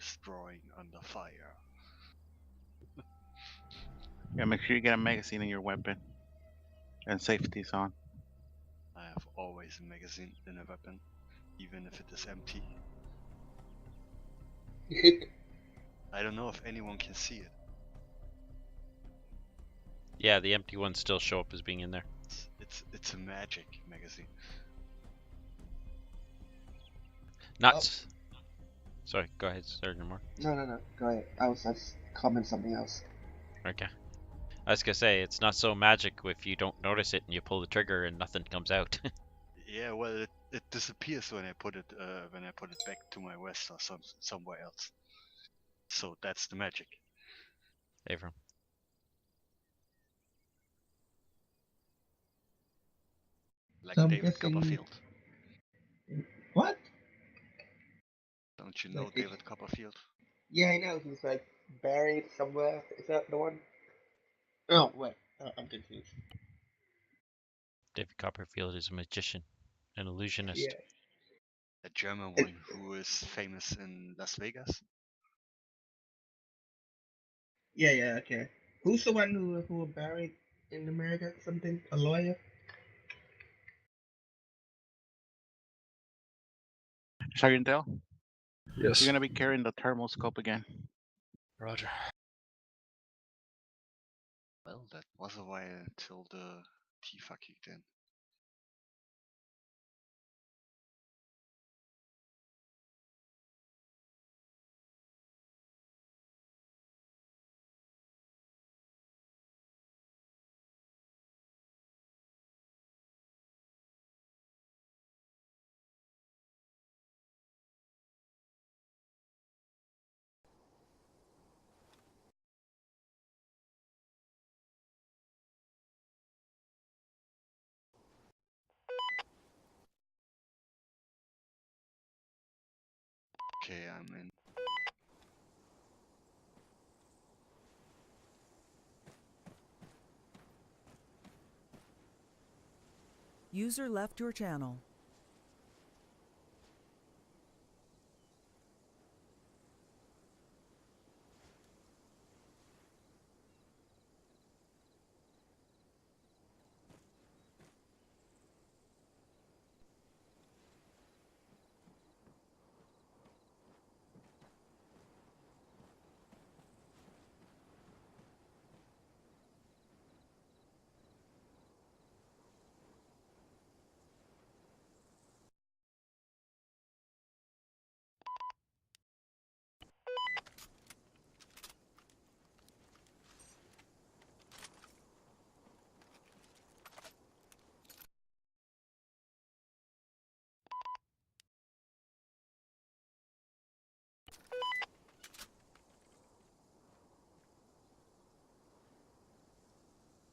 was drawing under fire. Yeah, make sure you get a magazine in your weapon. And safety's on. I have always a magazine in a weapon, even if it is empty. I don't know if anyone can see it. Yeah, the empty ones still show up as being in there. It's a magic magazine. Nuts. Sorry, go ahead, Sergeant Moore. No. Go ahead. I was comment something else. Okay. I was gonna say, it's not so magic if you don't notice it and you pull the trigger and nothing comes out. Yeah, well, it disappears when I put it back to my vest or somewhere else. So that's the magic. Avram. Like So I'm David guessing- Copperfield. What? Don't you know Like David Copperfield? Yeah, I know. He's like buried somewhere. Is that the one? Oh, wait. I'm confused. David Copperfield is a magician, an illusionist. Yeah. A German one who is famous in Las Vegas. Yeah, okay. Who's the one who buried in America? Something? A lawyer? Sergeant Dell, Yes. you're gonna be carrying the thermal scope again. Roger. Well, that was a while until the Tifa kicked in. Okay, I'm in. User left your channel.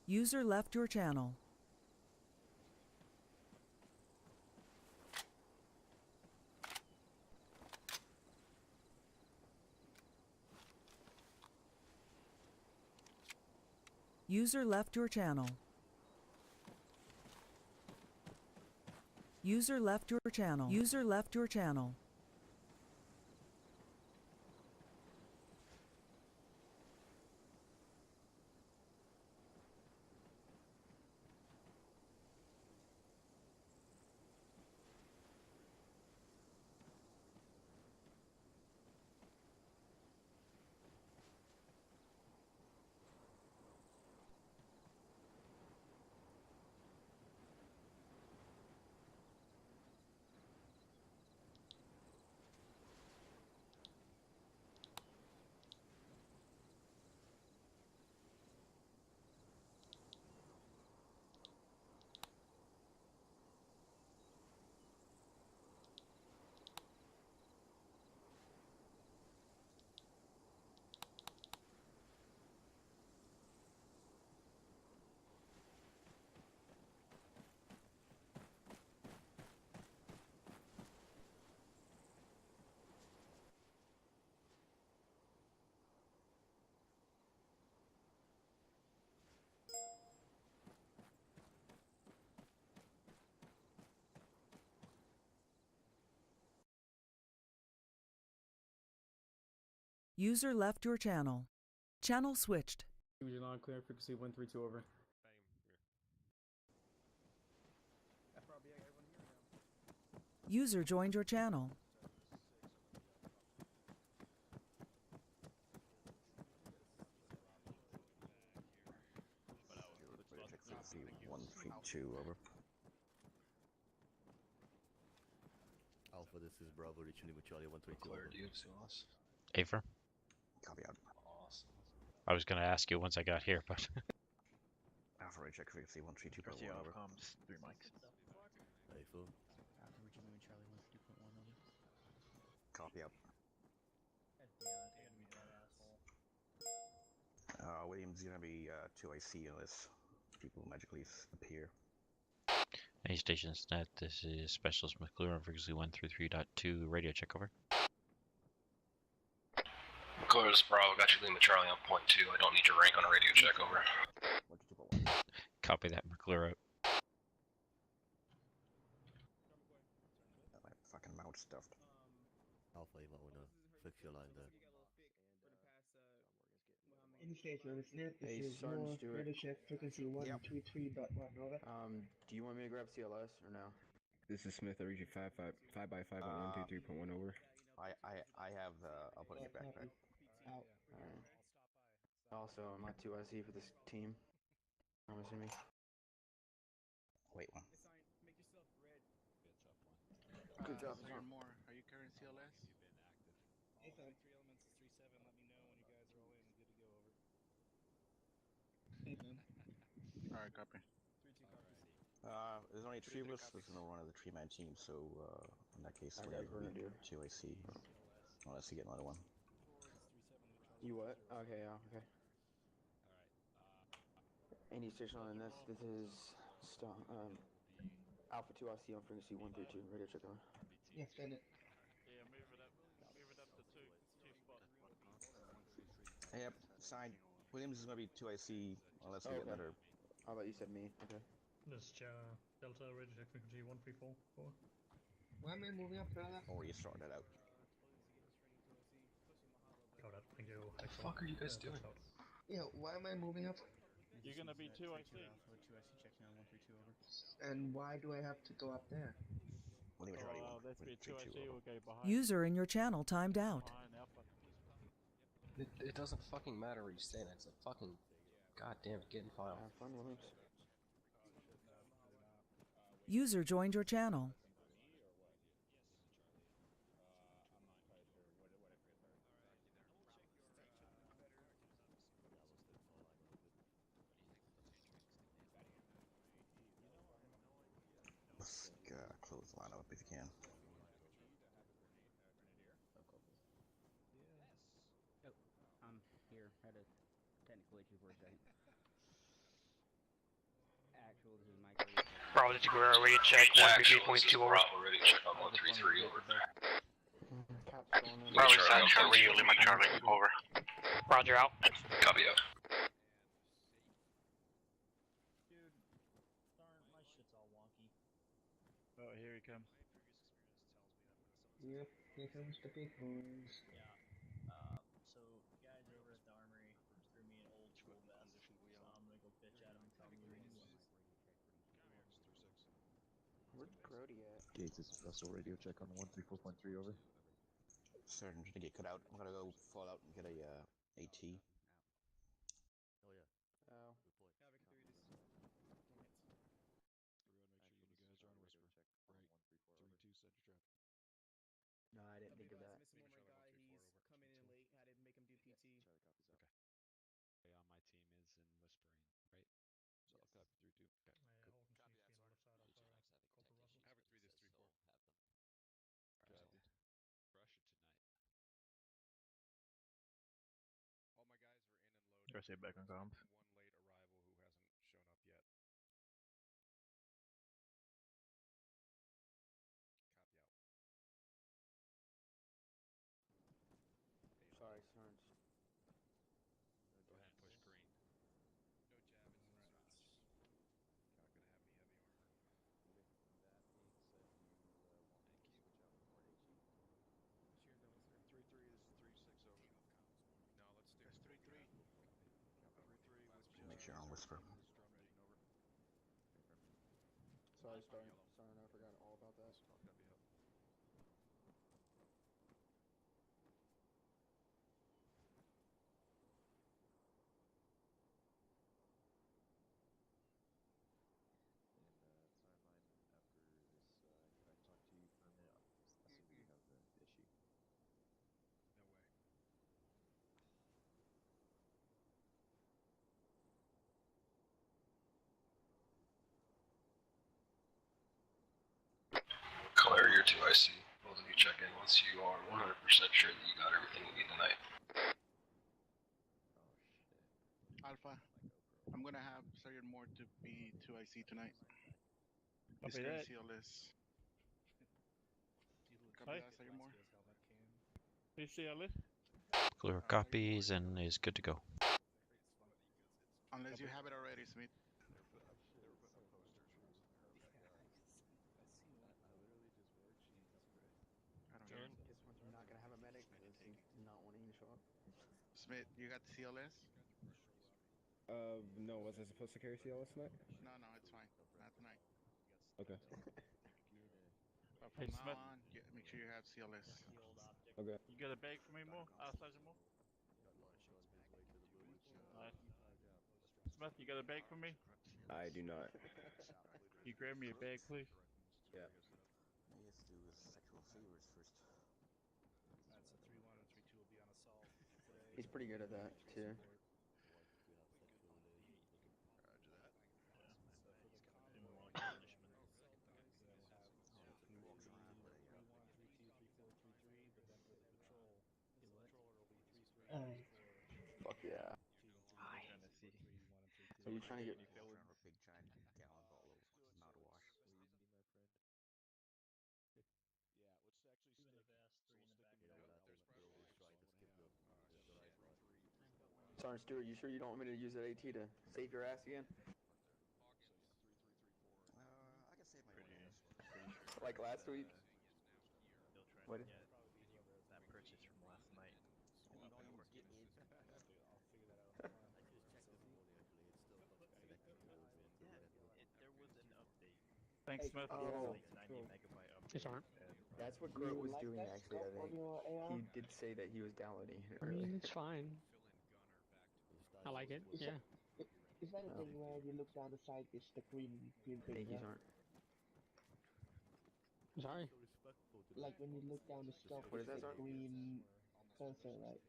User left your channel. User left your channel. User left your channel. User left your channel. User left your channel. Channel switched. You're not clear, frequency 132 over. User joined your channel. Check frequency 132 over. Alpha, this is Bravo, reaching with Charlie 132. Clear, dude, to us. Aver? Copy out. Awesome. I was gonna ask you once I got here, but Alpha, right, check frequency 132.1 over. comms, 3 mics. Alpha. Copy out. Williams, you're gonna be 2IC unless people magically appear. any stations net, this is Specialist McLuhan, frequency 133.2, radio check over. Clear as Bravo, got you Lima Charlie on point 2. I don't need your rank on a radio check, over. 122.1. Copy that, McLuhan. My fucking mouth stuffed. Alpha, you might want to fix your line there. Any station on the SNP, this Hey, is Sergeant more Stewart. radio check frequency 133.1, over. Do you want me to grab CLS or no? This is Smith. I reach you 5 by 5 on 123.1 over. I have, I'll put it in your backpack. Out. Alright. Also, I'm not 2IC for this team. I'm assuming. Wait one. Good job, Sergeant Sergeant. Moore, are you carrying CLS? Alright, copy. There's only 3 of us. There's no one of the 3-man team, so in that case, I we got have Grenadier. 2IC. Unless you get another one. You what? Okay, yeah, okay. Any station on this? This is Alpha 2IC on frequency 132. Radio check over. Yes, send it. Yep, signed. Williams is gonna be 2IC unless we get Okay. another. How about you said me? Okay. This is Delta Radio Check Frequency 134. Why am I moving up further? Or you sort that out. Got it. Thank you. What the fuck are you guys doing? Yeah, why am I moving up? You're gonna be 2IC. And why do I have to go up there? William Charlie 1. Let's be 2IC, 132 we'll go behind. User in your channel timed out. Behind Alpha. It doesn't fucking matter where you stand. It's a fucking goddamn get in file. Have fun, Williams. User joined your channel. Let's close the line up if you can. I'm here. Had a technical issue for a second. Actual, this is Mike. Bravo to Guerrero, radio check, 133.2 over. Bravo, radio check on 133 over. Cap's going in. Bravo Charlie, South, Charlie, radio, Lima Charlie, over. Roger out. Copy out. Oh, here he comes. Yep, here comes the big boys. So, guys over at the armory threw me an old school vest, so I'm gonna go pitch at him and tell him to remove it. Where's Grody at? Gates is vessel radio check on 134.3 over. Certain to get cut out. I'm gonna go fall out and get a AT. Oh yeah. Oh. No, I didn't think of that. Missing one more guy. He's coming in late. Had to make him do PT. On my team is in Whispering, right? So I'll copy 3-2. Okay. Holden needs to be on the left side of Corporal Russell. Havoc 3, this 3-4. Copy. Copy. Brush it tonight. All my guys are in and loaded. Go say back on comms. One late arrival who hasn't shown up yet. Copy out. Sorry, Sarge. Go ahead and push green. No Javits and suits. Not gonna have any heavy armor. Thank you. 3-3, this is 3-6 over. you're on Whisper. Sorry, I forgot all about that. Claire, you're 2IC. Both of you check in once you are 100% sure that you got everything you need tonight. Alpha, I'm gonna have Sergeant Moore to be 2IC tonight. Copy that. CLS. Copy that, Sergeant Moore. Please see Alice. Clear copies and is good to go. Unless you have it already, Smith. Jordan? Guess what? You're not gonna have a medic because he's not wanting to show up. Smith, you got the CLS? No, was I supposed to carry CLS tonight? No, it's fine. Not tonight. Okay. But from Hey, now Smith. on, make sure you have CLS. Okay. You got a bag for me, Mo? Sergeant Mo? Nice. Smith, you got a bag for me? I do not. You grab me a bag, please? Yeah. All you have to do is sexual favors first. Alright, so 3-1 and 3-2 will be on assault today. He's pretty good at that too. Roger that. So for the convoy punishment, second time, we'll have 3-1, 3-2, 3-4, 3-3. But then for the patrol, the patrol will be 3-3, 3-4. Fuck yeah. 2-1, 3-2, 4-3, 1 and 3-2. So you're trying to get Trying to big giant gallon bottle of mouthwash. Yeah, let's actually Two in the vest, three in the back. Sergeant Stewart, you sure you don't want me to use that AT to save your ass again? I can save my own ass. Like last week? What? That purchase from last night. Oh, you don't even get it. I'll figure that out. I just checked this morning actually, it's still not connected to the network. There was an update. Thanks, Smith. Oh, Like 90 megabyte update. Yes, aren't. that's what Grote was like doing that actually, I scope on think. your AR? He did say that he was downloading it I mean, earlier. it's fine. I like it. Is Yeah. Is that a thing where you look down the side, it's the green thing, Thank you, right? Sergeant. Sorry. Like when you look down the scope, What is it's that, the Sergeant? green cursor, right?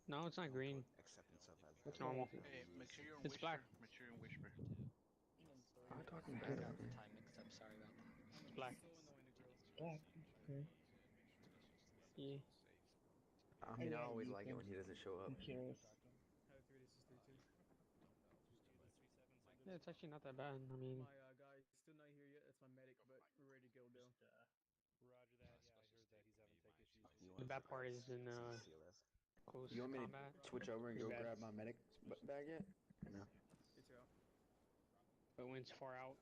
No, it's not green. Acceptance of as What's normal. wrong with it? Hey, make sure you're in It's black. Whisper. Make sure you're in Whisper. I'm talking bad about me. Time mixed up, sorry about that. It's black. Black. Okay. Yeah. I mean, I Yeah, always you like it can- when he doesn't show up. I'm curious. Havoc 3, this is 3-2. Yeah, it's actually not that bad. I mean, My guy still not here yet. That's my medic, but we're ready to go, Bill. Roger that. Yeah, I heard that he's having tech issues. the bad part is in CLS. close You want me combat. to switch over and Pretty go bad. grab my medic bag yet? No. It's go. But when it's far out,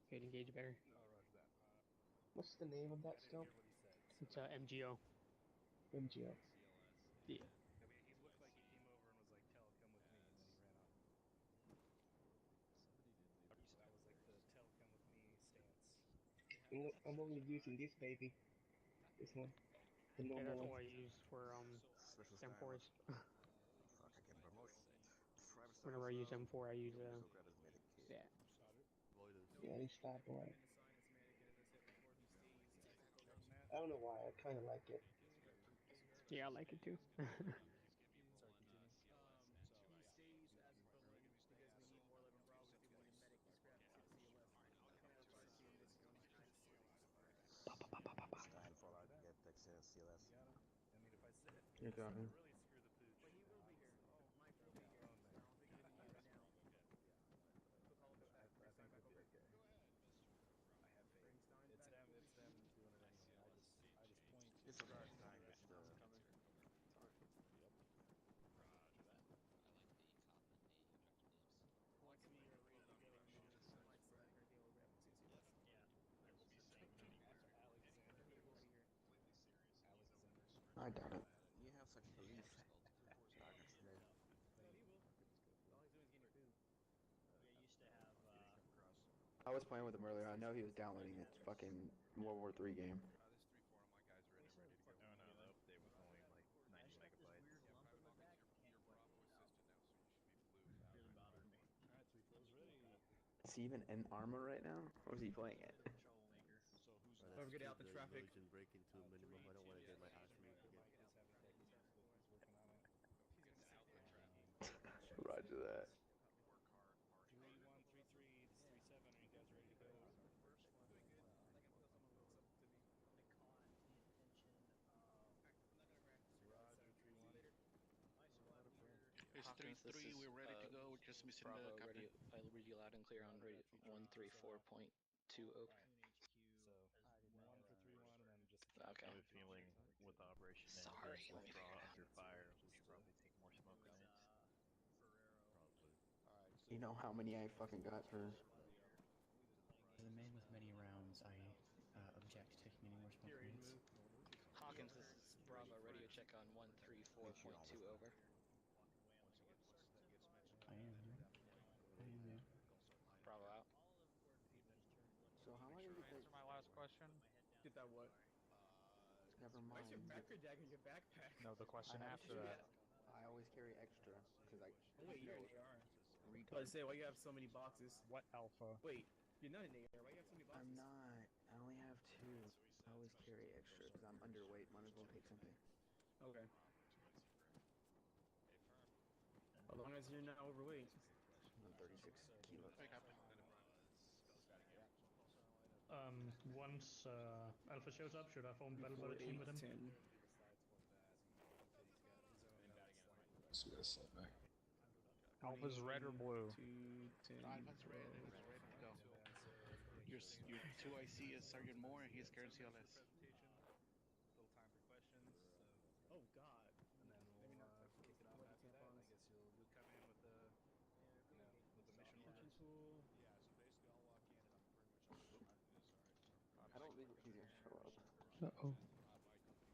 you can engage better. Oh, roger that. What's the name of that scope? It's MGO. MGO. Yeah. He looked like he came over and was like, "Tell, come with me," and then he ran off. That was like the "Tell, come with me" stance. I'm only using this baby. This one. The Yeah, normal that's one. what I use for Special style. M4s. Fuck, I get promotion. Whenever I use M4, I use Go grab his medic kit. yeah. Yeah, he's fat boy. I don't know why. I kind of like it. Yeah, I like it too. Sorry, continue. Style Fallout, get Texas CLS. I mean, if I said it, You got him. really screw the pooch. But he will be here. Oh, Mike will be here. So I don't think he's gonna use now. Cook all of it back. Bring Stein back over. I have faith. Bring Stein It's back them. over It's to them me. doing it anyway. I just point. Disregard time is the Coming. Sorry. Once we are ready to go, you should just Mike's still back here. Okay, we'll grab him CCS. Yeah, I will be saying that he was Alexander. He will be here. Alexander. I doubt it. you have such belief. Sergeant Slade. was playing with him earlier. I know he was downloading it. Fucking World War III game. There's 3-4 of my guys ready to go. No, the update was only like 90 megabytes. Yeah, private message, your Bravo assistant now, so you should be blue. Really bothering me. Alright, 3-4's ready. Is he even in armor right now? Or is he playing it? Troublemaker. So who's Let's next? get out the traffic. And break into a minimum. I don't want to get my ass reamed again. He's working on it. Roger that. 3133 to 37. Are you guys ready to go? Roger, 3-1. It's 3-3. We're ready to go. We're just missing the captain. I'll read you loud and clear on radio 134.20. So 1 for 3-1, and then just. Okay. I have a feeling with the operation Sorry, let me withdraw figure it under fire, we should probably take more smoke grenades. Probably. You know how many I fucking got for... As a man with many rounds, I object to taking any more smoke grenades. Hawkins, this is Bravo radio check on 134.2 over. I am, yeah. Bravo out. So how am I gonna get that? Answer my last question. Get that what? Never mind. Why's your backpack in your backpack? No, the question I have after two. that. I always carry extra, because I... Oh, wait, you're an AR. Retard. I say, why you have so many boxes? What alpha? Wait, you're not an AR. Why you have so many boxes? I'm not. I only have 2. I always carry extra, because I'm underweight. Might as well take something. Okay. As long as you're not overweight. I'm 36 kilos. Once Alpha shows up, should I form battle buddy team with him? 10. Alpha's red or blue? 2, 10. Alpha's red. It's ready to go. Your 2 IC is Sergeant Moore, and he's current CLS. Little time for questions. So. Oh God. And then we'll kick it off after that. I guess you'll come in with the, with the mission orders. Tool. Yeah. So basically, I'll walk in and I'm pretty much. I don't think he's gonna show up. He Uh-oh.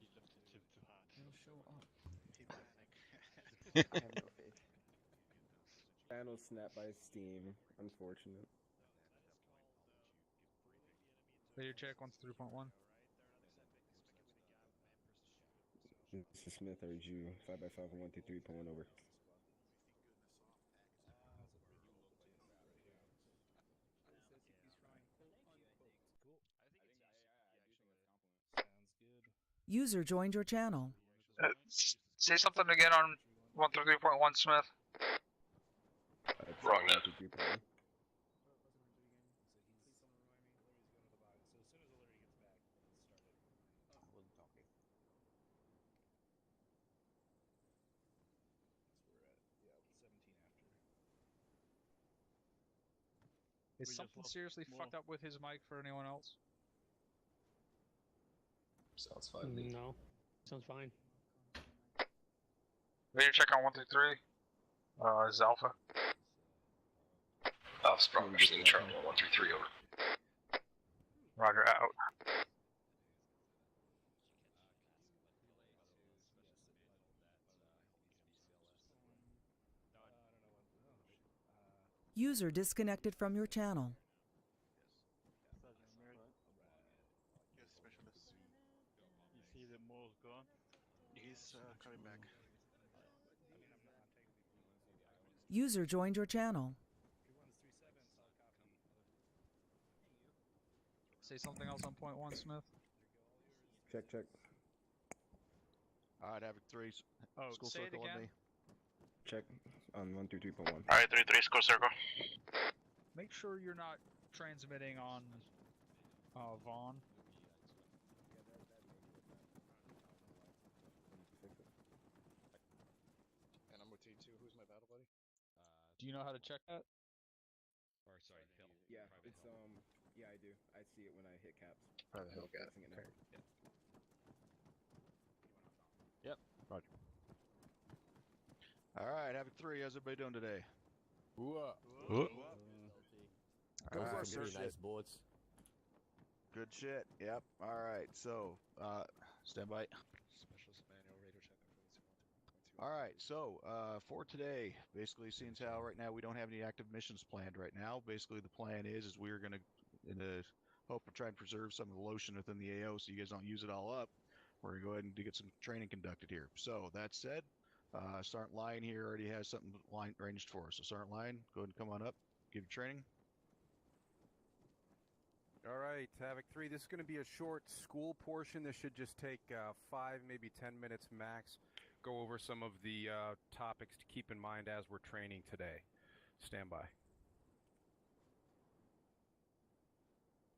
lifted him too hard. He'll show up. He panic. I have no faith. Channel snapped by Steam. Unfortunate. Radio check 1-3.1. This is Smith. I read you 5x5 and 123.1 over. Cool. I do think it's a compliment. Sounds good. User joined your channel. Say something again on 133.1, Smith. Wrong now. 123.1. So as soon as O'Leary gets back, let's start it. I wasn't talking. So we're at 17 after. Is We something just seriously lost fucked up with his mic for anyone else? Sounds fine. to me. No. Sounds fine. Radio check on 133. This is Alpha. Alpha's probably machine terminal 133 over. Roger out. User disconnected from your channel. Yes, specialist. You see the Moore's gone? He's coming back. User joined your channel. Say something else on point 1, Smith. Check. Alright, Havoc 3. Oh, School say it circle on again. me. Check on 123.1. Alright, 3-3, score circle. Make sure you're not transmitting on Vaughn. And I'm with T2. Who's my battle buddy? Do you know how to check that? Or sorry, Phil. Yeah, it's yeah, I do. I see it when I hit caps. Private Hill, got it. Fixing it now. Okay. Yep. Roger. Alright, Havoc 3, how's everybody doing today? Go Alright, for good it, shit. nice boards. Good shit. Yep. Alright, so, stand by. Specialist manual radio check on All right, so for today, basically, seeing how right now we don't have any active missions planned right now, basically the plan is we're going to, in the hope of trying to preserve some of the lotion within the AO so you guys don't use it all up, we're going to go ahead and get some training conducted here. So that said, Sergeant Lyon here already has something arranged for us. So Sergeant Lyon, go ahead and come on up, give your training. All right, Havoc 3, this is going to be a short school portion. This should just take 5, maybe 10 minutes max. Go over some of the topics to keep in mind as we're training today. Stand by.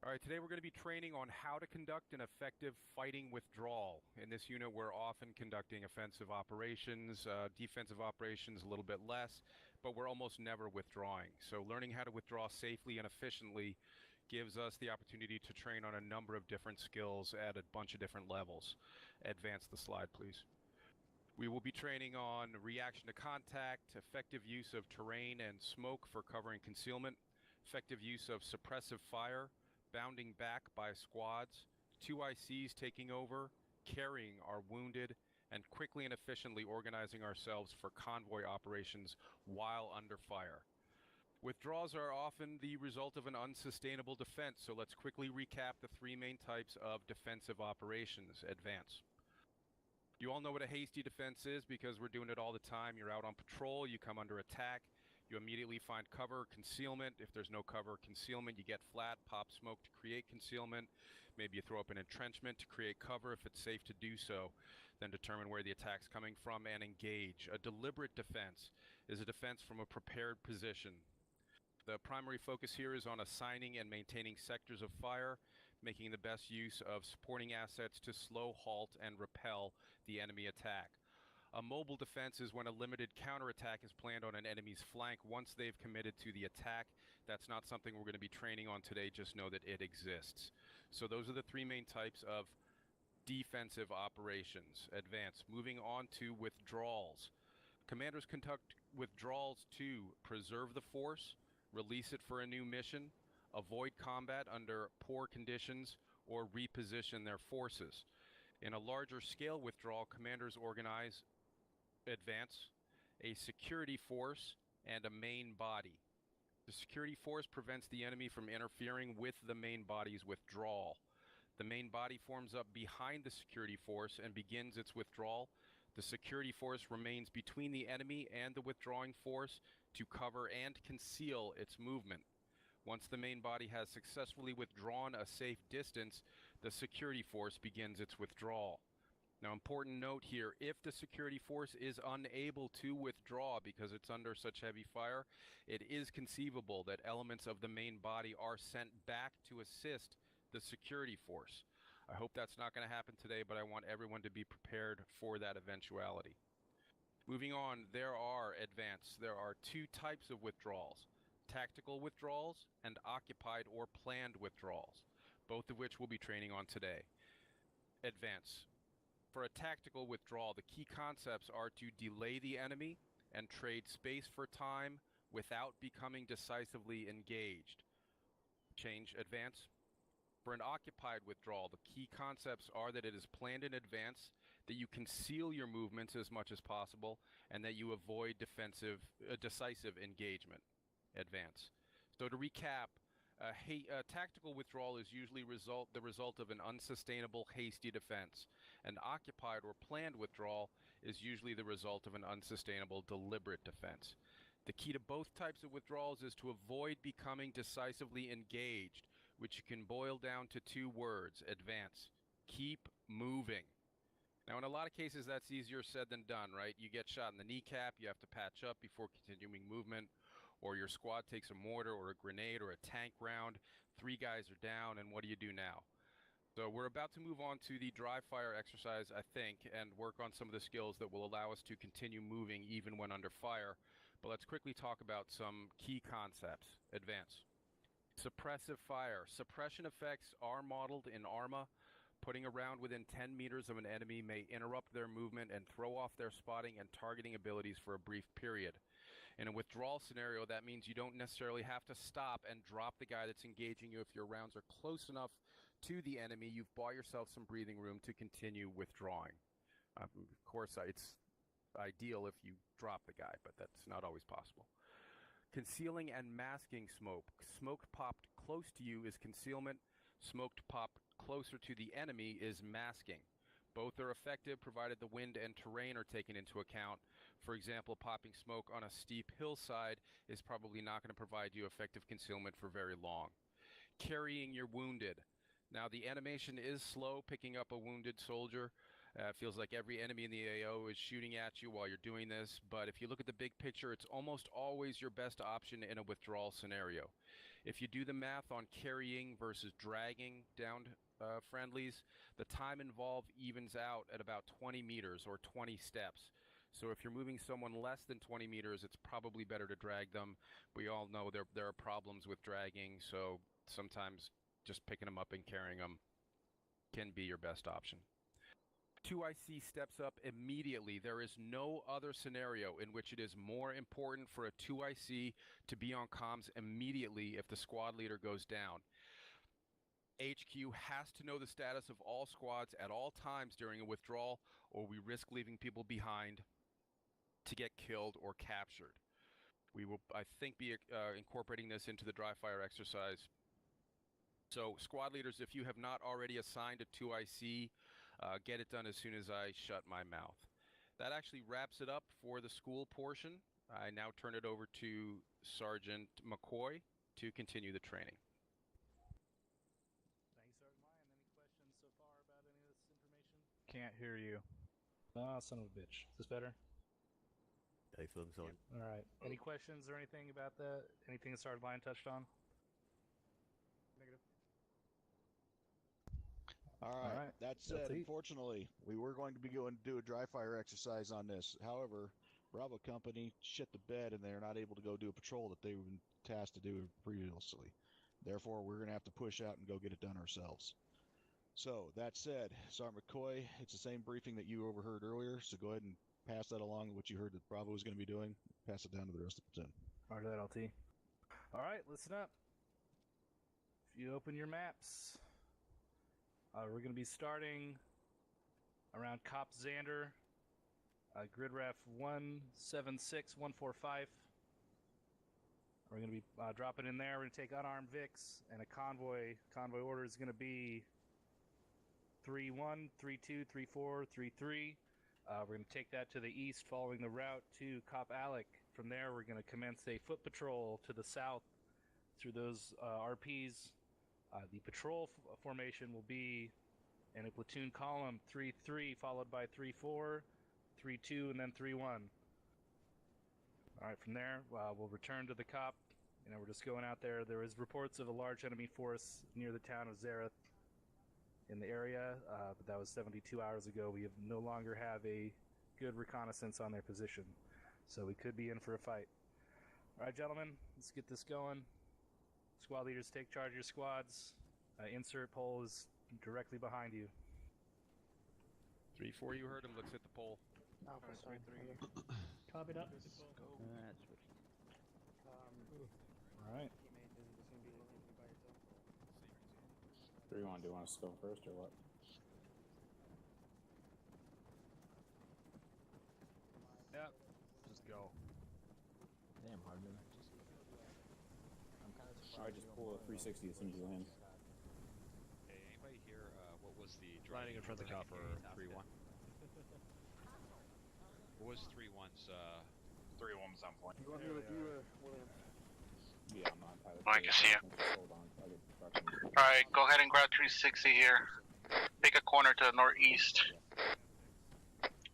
All right, today we're going to be training on how to conduct an effective fighting withdrawal. In this unit, we're often conducting offensive operations, defensive operations a little bit less, but we're almost never withdrawing. So learning how to withdraw safely and efficiently gives us the opportunity to train on a number of different skills at a bunch of different levels. Advance the slide, please. We will be training on reaction to contact, effective use of terrain and smoke for covering concealment, effective use of suppressive fire, bounding back by squads, 2 ICs taking over, carrying our wounded, and quickly and efficiently organizing ourselves for convoy operations while under fire. Withdrawals are often the result of an unsustainable defense, so let's quickly recap the 3 main types of defensive operations. Advance. You all know what a hasty defense is because we're doing it all the time. You're out on patrol, you come under attack, you immediately find cover, concealment. If there's no cover or concealment, you get flat, pop smoke to create concealment. Maybe you throw up an entrenchment to create cover if it's safe to do so. Then determine where the attack's coming from and engage. A deliberate defense is a defense from a prepared position. The primary focus here is on assigning and maintaining sectors of fire, making the best use of supporting assets to slow, halt, and repel the enemy attack. A mobile defense is when a limited counterattack is planned on an enemy's flank once they've committed to the attack. That's not something we're going to be training on today, just know that it exists. So those are the 3 main types of defensive operations. Advance. Moving on to withdrawals. Commanders conduct withdrawals to preserve the force, release it for a new mission, avoid combat under poor conditions, or reposition their forces. In a larger scale withdrawal, commanders organize, advance, a security force and a main body. The security force prevents the enemy from interfering with the main body's withdrawal. The main body forms up behind the security force and begins its withdrawal. The security force remains between the enemy and the withdrawing force to cover and conceal its movement. Once the main body has successfully withdrawn a safe distance, the security force begins its withdrawal. Now, important note here, if the security force is unable to withdraw because it's under such heavy fire, it is conceivable that elements of the main body are sent back to assist the security force. I hope that's not going to happen today, but I want everyone to be prepared for that eventuality. Moving on, there are 2 types of withdrawals: tactical withdrawals and occupied or planned withdrawals, both of which we'll be training on today. Advance. For a tactical withdrawal, the key concepts are to delay the enemy and trade space for time without becoming decisively engaged. Change. Advance. For an occupied withdrawal, the key concepts are that it is planned in advance, that you conceal your movements as much as possible, and that you avoid decisive engagement. Advance. So to recap, a tactical withdrawal is usually the result of an unsustainable, hasty defense. An occupied or planned withdrawal is usually the result of an unsustainable, deliberate defense. The key to both types of withdrawals is to avoid becoming decisively engaged, which you can boil down to 2 words: advance. Keep moving. Now, in a lot of cases, that's easier said than done, right? You get shot in the kneecap, you have to patch up before continuing movement, or your squad takes a mortar or a grenade or a tank round, 3 guys are down, and what do you do now? So we're about to move on to the dry fire exercise, I think, and work on some of the skills that will allow us to continue moving even when under fire. But let's quickly talk about some key concepts. Advance. Suppressive fire. Suppression effects are modeled in ARMA. Putting a round within 10 meters of an enemy may interrupt their movement and throw off their spotting and targeting abilities for a brief period. In a withdrawal scenario, that means you don't necessarily have to stop and drop the guy that's engaging you. If your rounds are close enough to the enemy, you've bought yourself some breathing room to continue withdrawing. Of course, it's ideal if you drop the guy, but that's not always possible. Concealing and masking smoke. Smoke popped close to you is concealment. Smoke popped closer to the enemy is masking. Both are effective provided the wind and terrain are taken into account. For example, popping smoke on a steep hillside is probably not going to provide you effective concealment for very long. Carrying your wounded. Now, the animation is slow picking up a wounded soldier. It feels like every enemy in the AO is shooting at you while you're doing this, but if you look at the big picture, it's almost always your best option in a withdrawal scenario. If you do the math on carrying versus dragging down friendlies, the time involved evens out at about 20 meters or 20 steps. So if you're moving someone less than 20 meters, it's probably better to drag them. We all know there are problems with dragging, so sometimes just picking them up and carrying them can be your best option. 2IC steps up immediately. There is no other scenario in which it is more important for a 2IC to be on comms immediately if the squad leader goes down. HQ has to know the status of all squads at all times during a withdrawal, or we risk leaving people behind to get killed or captured. We will, I think, be incorporating this into the dry fire exercise. So, squad leaders, if you have not already assigned a 2IC, get it done as soon as I shut my mouth. That actually wraps it up for the school portion. I now turn it over to Sergeant McCoy to continue the training. Thanks, Sergeant Lyon. Any questions so far about any of this information? Can't hear you. Ah, son of a bitch. Is this better? Excellent. All right. Any questions or anything about that? Anything that Sergeant Lyon touched on? Negative. All right. That said, unfortunately, we were going to be going to do a dry fire exercise on this. However, Bravo Company shit the bed and they're not able to go do a patrol that they were tasked to do previously. Therefore, we're going to have to push out and go get it done ourselves. So, that said, Sergeant McCoy, it's the same briefing that you overheard earlier, so go ahead and pass that along to what you heard that Bravo was going to be doing. Pass it down to the rest of the platoon. Roger that, LT. All right, listen up. If you open your maps, we're going to be starting around Cop Xander, grid ref 176145. We're going to be dropping in there. We're going to take unarmed Vics and a convoy. Convoy order is going to be 3-1, 3-2, 3-4, 3-3. We're going to take that to the east following the route to Cop Alec. From there, we're going to commence a foot patrol to the south through those RPs. The patrol formation will be in a platoon column 3-3 followed by 3-4, 3-2, and then 3-1. All right, from there, we'll return to the Cop. You know, we're just going out there. There is reports of a large enemy force near the town of Zareth in the area, but that was 72 hours ago. We no longer have a good reconnaissance on their position, so we could be in for a fight. All right, gentlemen, let's get this going. Squad leaders, take charge of your squads. Insert pole is directly behind you. 3-4, you heard him. Let's hit the pole. Alpha 3-3. Copy that. All right. 3-1, do you want us to go first or what? Yep. Just go. Damn, Hardman. I'm kind of surprised. Alright, just pull a 360 as soon as you land. Hey, anybody here, what was the Landing in front of the cop for 3-1? What was 3-1's, 3-1 was on point. You want me with you or William? Yeah, I'm on pilot. Mike, I see ya. Hold on. Alright, go ahead and grab 360 here. Take a corner to the northeast.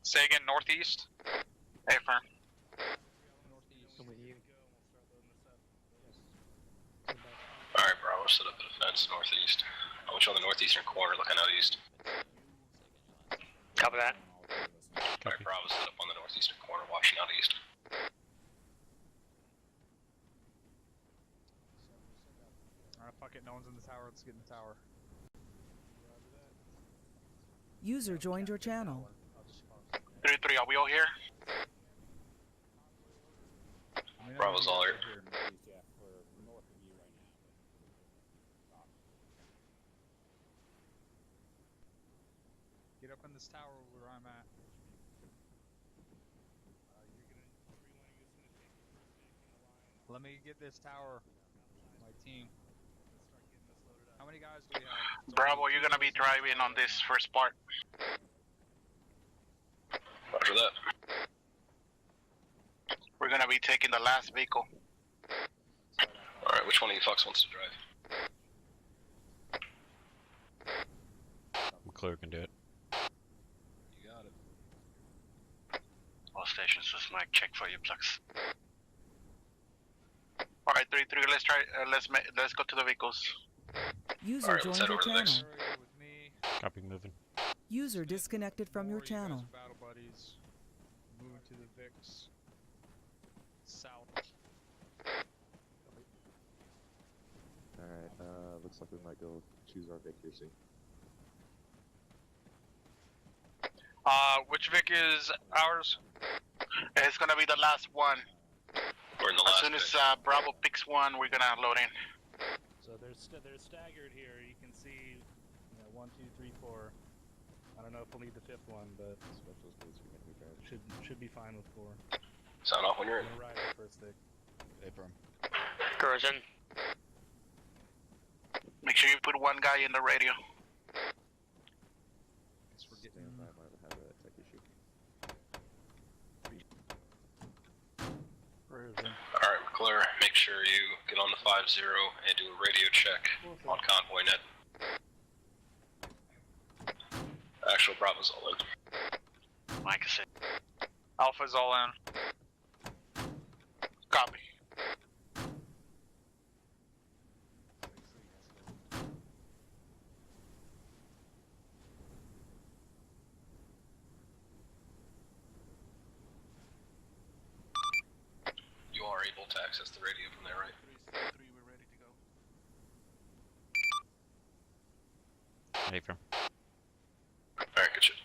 Say again, northeast? Affirm. Alright, Bravo, set up a defense northeast. I want you on the northeastern corner looking out east. Copy that. Alright, Bravo, set up on the northeastern corner watching out east. Alright, fuck it. No one's in the tower. Let's get in the tower. User joined your channel. 3-3, are we all here? Bravo's all here. Get up in this tower where I'm at. Let me get this tower. My team. How many guys do we have? It's Bravo, only you're two gonna be of us in the driving tower on right this now. first part. Roger that. We're gonna be taking the last vehicle. Alright, which one of you fucks wants to drive? McClure can do it. You got it. All stations, this is Mike. Check for your plugs. All right, 3-3. Let's try. Let's go to the vehicles. User Alright, let's joined head your over to the channel. Vix. Copy, moving. User disconnected from your channel. Battle buddies. Moving to the Vix. South. Alright, looks like we might go choose our Vic here soon. Which Vic is ours? It's gonna be the last one. We're in the As last soon as Vic. Bravo picks one, we're gonna load in. So they're staggered here. You can see, 1, 2, 3, 4. I don't know if we'll need the fifth one, but should be fine with 4. Sound off when you're in. I'm gonna ride the first Vic. Affirm. Corrosion. Make sure you put one guy in the radio. Stand by, might have a tech issue. Alright, McClure, make sure you get on the 5-0 and do a radio check on Convoy net. Actual Bravo's all in. Mike is in. Alpha's all in. Copy. You are able to access the radio from there, right? 3-3, we're ready to go. Hey, from. Alright, good shit.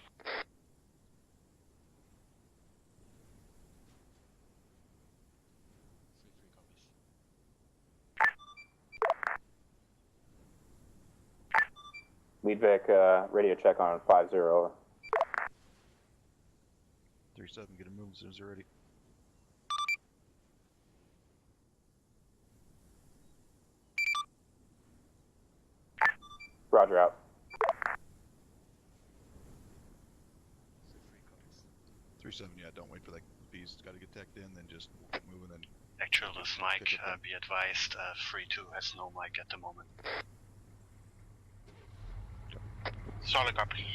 Lead Vic, radio check on 5-0, over. 3-7, get a move as soon as you're ready. Roger, out. 3-7, yeah, don't wait for that beast. Gotta get teched in, then just get moving, then. Actual, this is Mike. Pick up Be advised, 3-2 has no mic at the moment. Solid copy.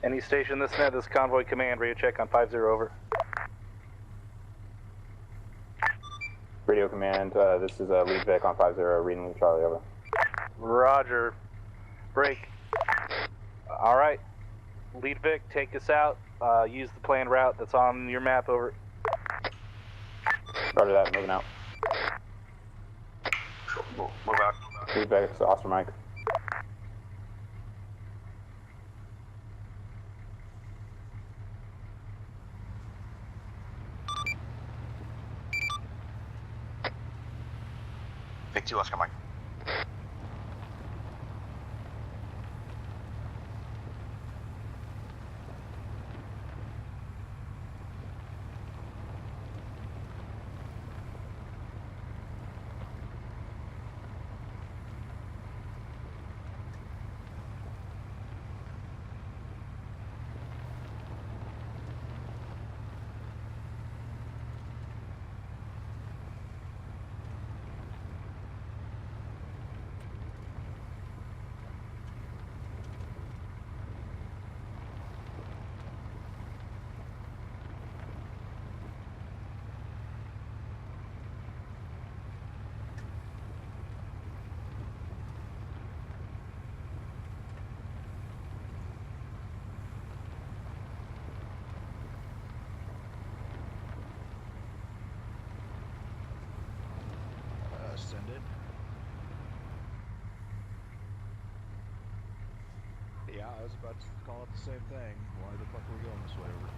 Any station this net, this Convoy command, radio check on 5-0, over. Radio command, this is Lead Vic on 5-0, reading Charlie, over. Roger. Break. Alright. Lead Vic, take us out. Use the planned route that's on your map, over. Roger that, moving out. Move out. Lead Vic, Oscar Mike. Vic 2, Oscar Mike. was about to call it the same thing. Why the fuck are we going this way over?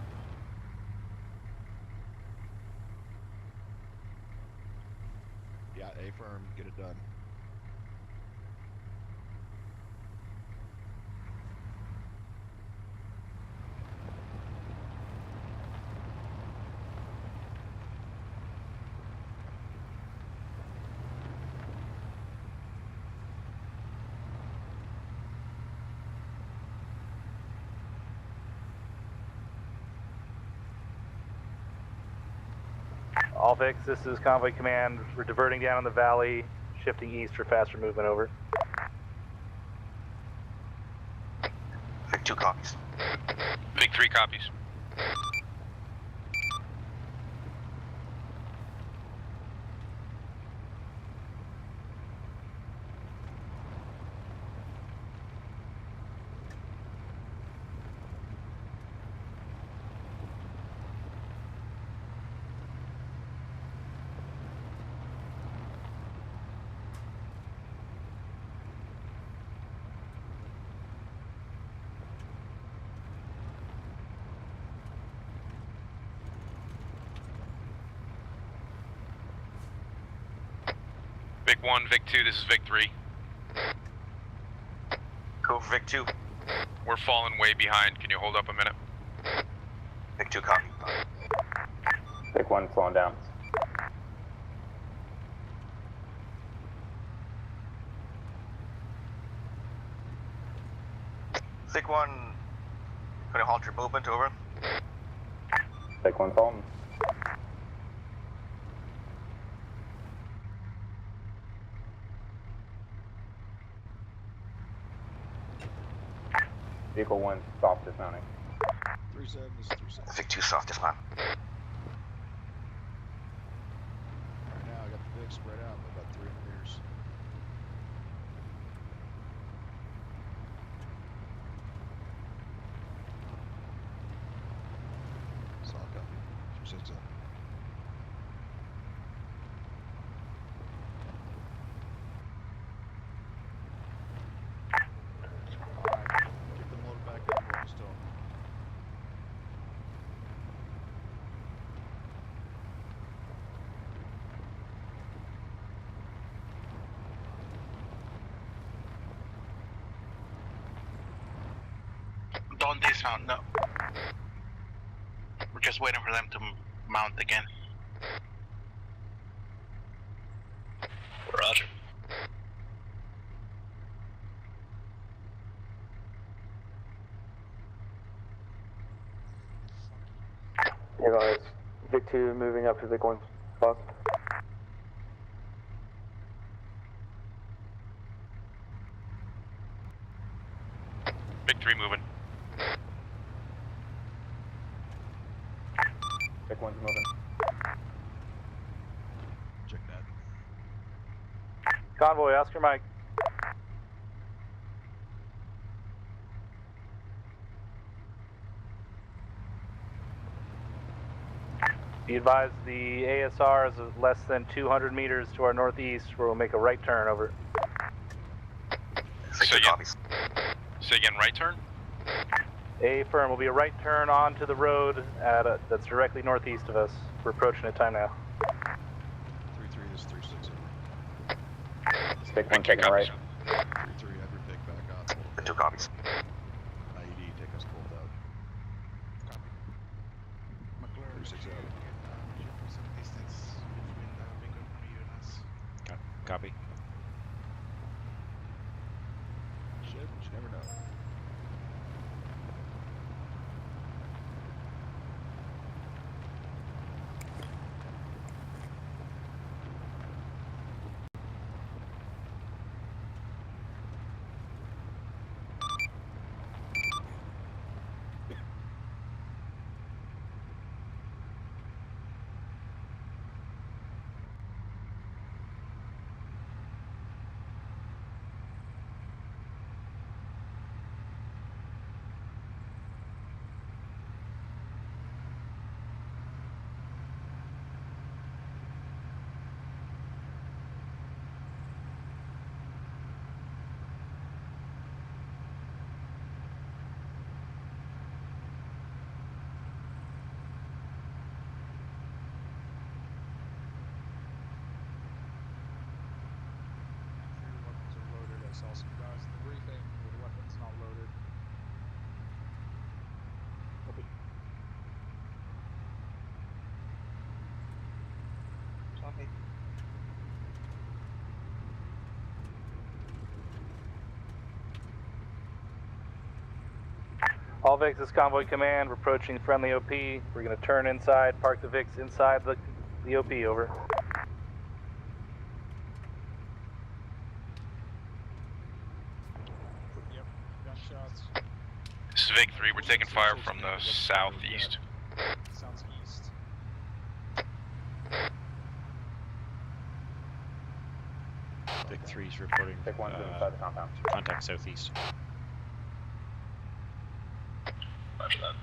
Yeah, A firm, get it done. All Vix, this is Convoy Command. We're diverting down in the valley, shifting east for faster movement, over. Vic 2 copies. Vic 3 copies. Vic 1, Vic 2, this is Vic 3. Go for Vic 2. We're falling way behind. Can you hold up a minute? Vic 2 copy. Vic 1 slowing down. Vic 1, could you halt your movement, over? Vic 1 Fulton. Vehicle 1 soft dismounting. 37 is 37. Vic 2 soft dismount. Right now I got the Vic spread out by about 300 meters. Solid copy. 260. Get them loaded back in for us still. Don't dismount, no. We're just waiting for them to mount again. Roger. Hey guys, Vic 2 moving up to Vic 1 spot. Vic 3 moving. Vic 1's moving. Check that. Convoy, Oscar Mike. Be advised the ASR is less than 200 meters to our northeast, where we'll make a right turn, over. Say again, right turn? A firm will be a right turn onto the road that's directly northeast of us. We're approaching it time now. 3-3, this is 3-6. Vic 1 taking a right. 3-3, have your pick back up. Vic 2 copies. IED, take us both out. Copy. McClure, 3-6 out. some distance between the Beacon from you and us. Copy. Shit, but you never know. All VIX is Convoy Command. We're approaching friendly OP. We're going to turn inside, park the VIX inside the OP, over. Yep, gunshots. This is Vic 3, we're taking fire from the southeast. Sounds east. Vic 3's reporting Vic 1's inside the compound. contact southeast. Roger that.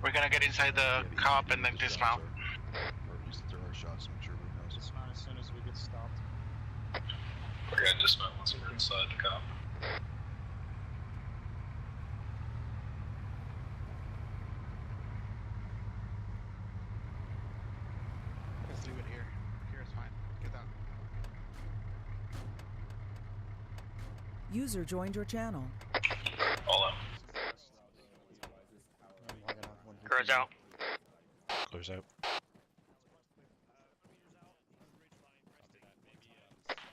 We're gonna get inside the cop and then dismount. Or at least throw our shots to make sure everybody knows. Dismount as soon as we get stopped. We're gonna dismount once we're inside the cop. Let's leave it here. Here is fine. Get down. User joined your channel. All out. Clears out. Clears out.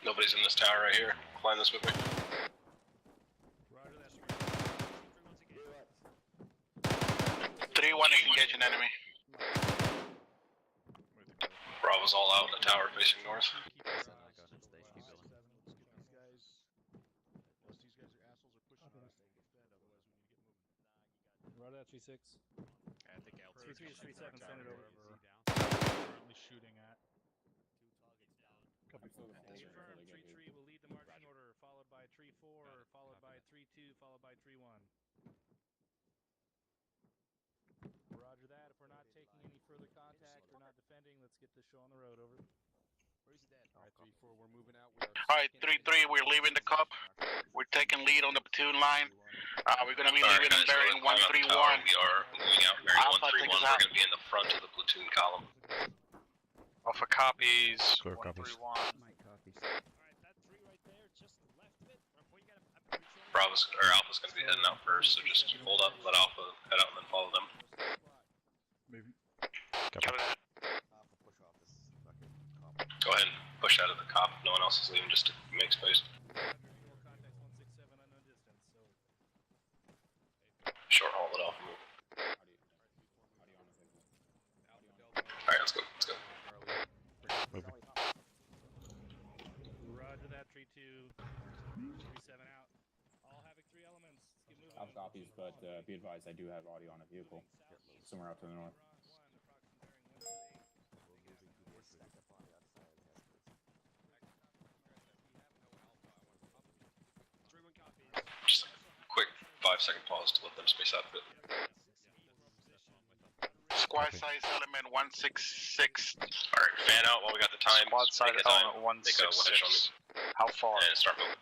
Nobody's in this tower right here. Climb this with me. 3-1 engage an enemy. Bravo's all out in the tower facing north. Roger that, 3-6. I think L2 3-3 is 3-7, send it over. currently shooting at. Affirm, 3-3 will lead the marching order, followed by 3-4, followed by 3-2, followed by 3-1. Roger that. If we're not taking any further contact, we're not defending, let's get this show on the road, over. Where's that? Alright, 3-4, we're moving out. We are Alright, 3-3, we're leaving the cup. We're taking lead on the platoon line. We're going to be leaving and bearing 131. We are moving out bearing Alpha 131. takes We're out. going to be in the front of the platoon column. Alpha copies. Clear copies. 131. Bravo's or Alpha's going to be heading out first, so just hold up, let Alpha head out, and then follow them. Copy. Go ahead and push out of the cop. No one else is leaving, just to make space. Short haul it off and move. Alright, let's go. Let's go. Moving. Roger that, 3-2, 3-7 out. All Havoc 3 elements, let's get moving. I've copies, but be advised I do have audio on a vehicle somewhere out to the north. Just a quick 5-second pause to let them space out a bit. Squad size element 166. Alright, fan out while we got the time. Squad size Make a time. element Make a 166. How far? And start moving.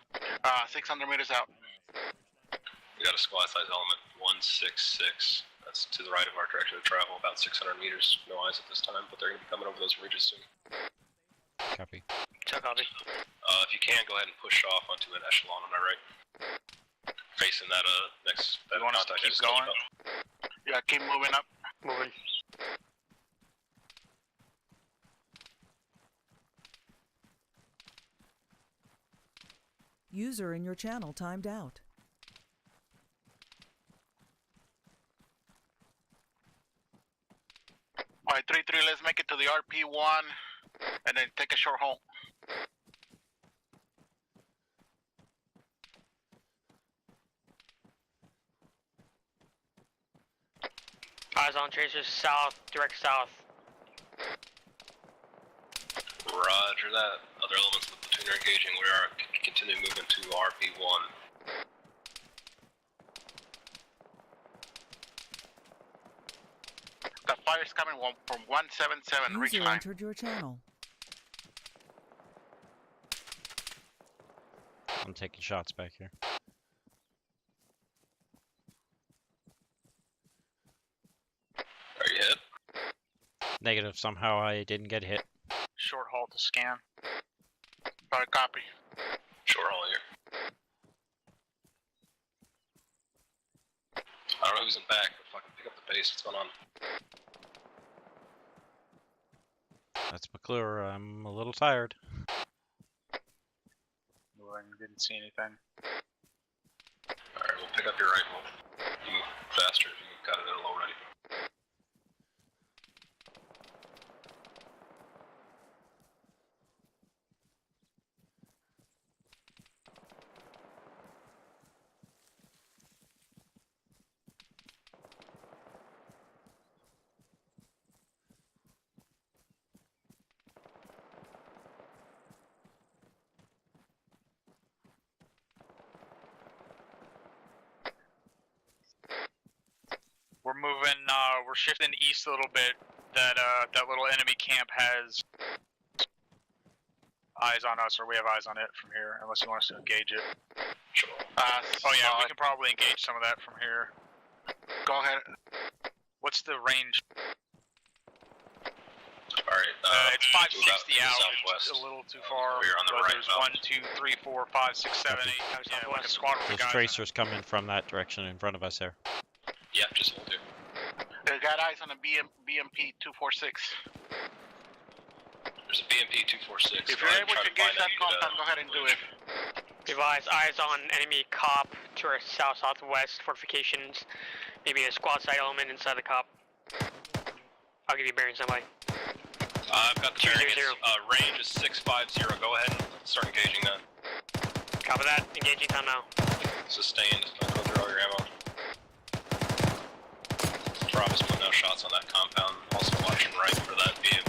600 meters out. We got a squad size element 166. That's to the right of our direction of travel, about 600 meters. No eyes at this time, but they're going to be coming over those ridges soon. Copy. Check copy. If you can, go ahead and push off onto an echelon on my right. Facing that next that You want us to contact I keep just told you going? about. Yeah, keep moving up. Moving. User in your channel timed out. Alright, 3-3, let's make it to the RP1 and then take a short haul. Eyes on tracers south, direct south. Roger that. Other elements of the platoon are engaging. We are continuing movement to RP1. The fire's coming from 177, reach User line. entered your channel. I'm taking shots back here. Are you hit? Negative. Somehow I didn't get hit. Short haul to scan. Alright, copy. Short haul here. I don't know who's in back, but fucking pick up the pace. What's going on? That's McClure. I'm a little tired. Didn't see anything. up your rifle. You move faster if you got it at a low ready. We're moving, we're shifting east a little bit. That little enemy camp has eyes on us, or we have eyes on it from here, unless you want us to engage it. Sure. Oh yeah, we can probably engage some of that from here. Go ahead. What's the range? Alright, It's 560 out, southwest. it's a little too far. We're on the but right there's now. 1, 2, 3, 4, 5, 6, 7, 8. Yeah, like a squad with There's guys. tracers coming from that direction in front of us here. Yeah, just hold it. They got eyes on a BMP 246. There's a BMP 246. If you're able to engage that compound, go ahead and do it. Advise eyes on enemy cop to our south-southwest fortifications. Maybe a squad side element inside the cop. I'll give you bearings that way. I've got the bearings. Range is 650. Go ahead and start engaging that. Copy that. Engaging time now. Sustained. Don't go through all your ammo. Bravo's putting out shots on that compound. Also watching right for that BMP.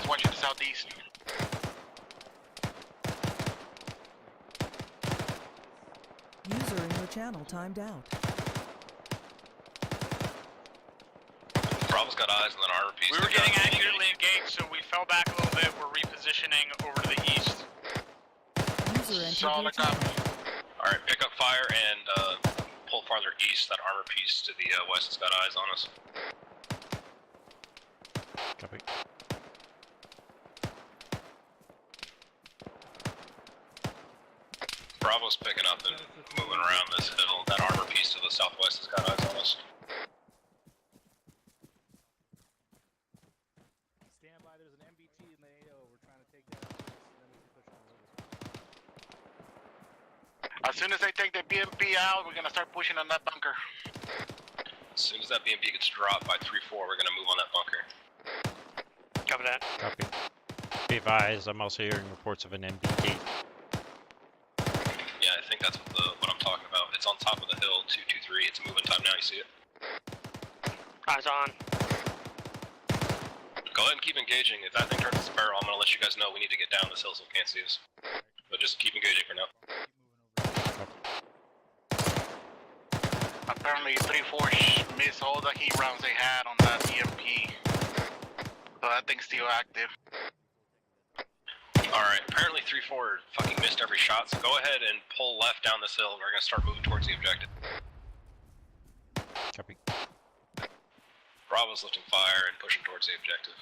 Watching the southeast. User in your channel timed out. Bravo's got eyes on that armor piece. We were getting accurately engaged, so we fell back a little bit. We're repositioning over to the east. User entered your channel. Alright, pick up fire and pull farther east. That armor piece to the west has got eyes on us. Copy. Bravo's picking up and moving around this hill. That armor piece to the southwest has got eyes on us. Stand by, there's an MBT in the AO. We're trying to take that out first, and then we can push on the As soon as they take the BMP out, we're gonna start pushing on that bunker. As soon as that BMP gets dropped by 3-4, we're gonna move on that bunker. Copy that. Copy. Be advised, I'm also hearing reports of an MBT. Yeah, I think that's what I'm talking about. It's on top of the hill, 223. It's moving time now, you see it? Eyes on. Go ahead and keep engaging. If that thing turns its barrel, I'm gonna let you guys know we need to get down this hill so it can't see us. But just keep engaging for now. Apparently 3-4 missed all the heat rounds they had on that EMP. So that thing's still active. Alright, apparently 3-4 fucking missed every shot, so go ahead and pull left down this hill and we're gonna start moving towards the objective. Copy. Bravo's lifting fire and pushing towards the objective.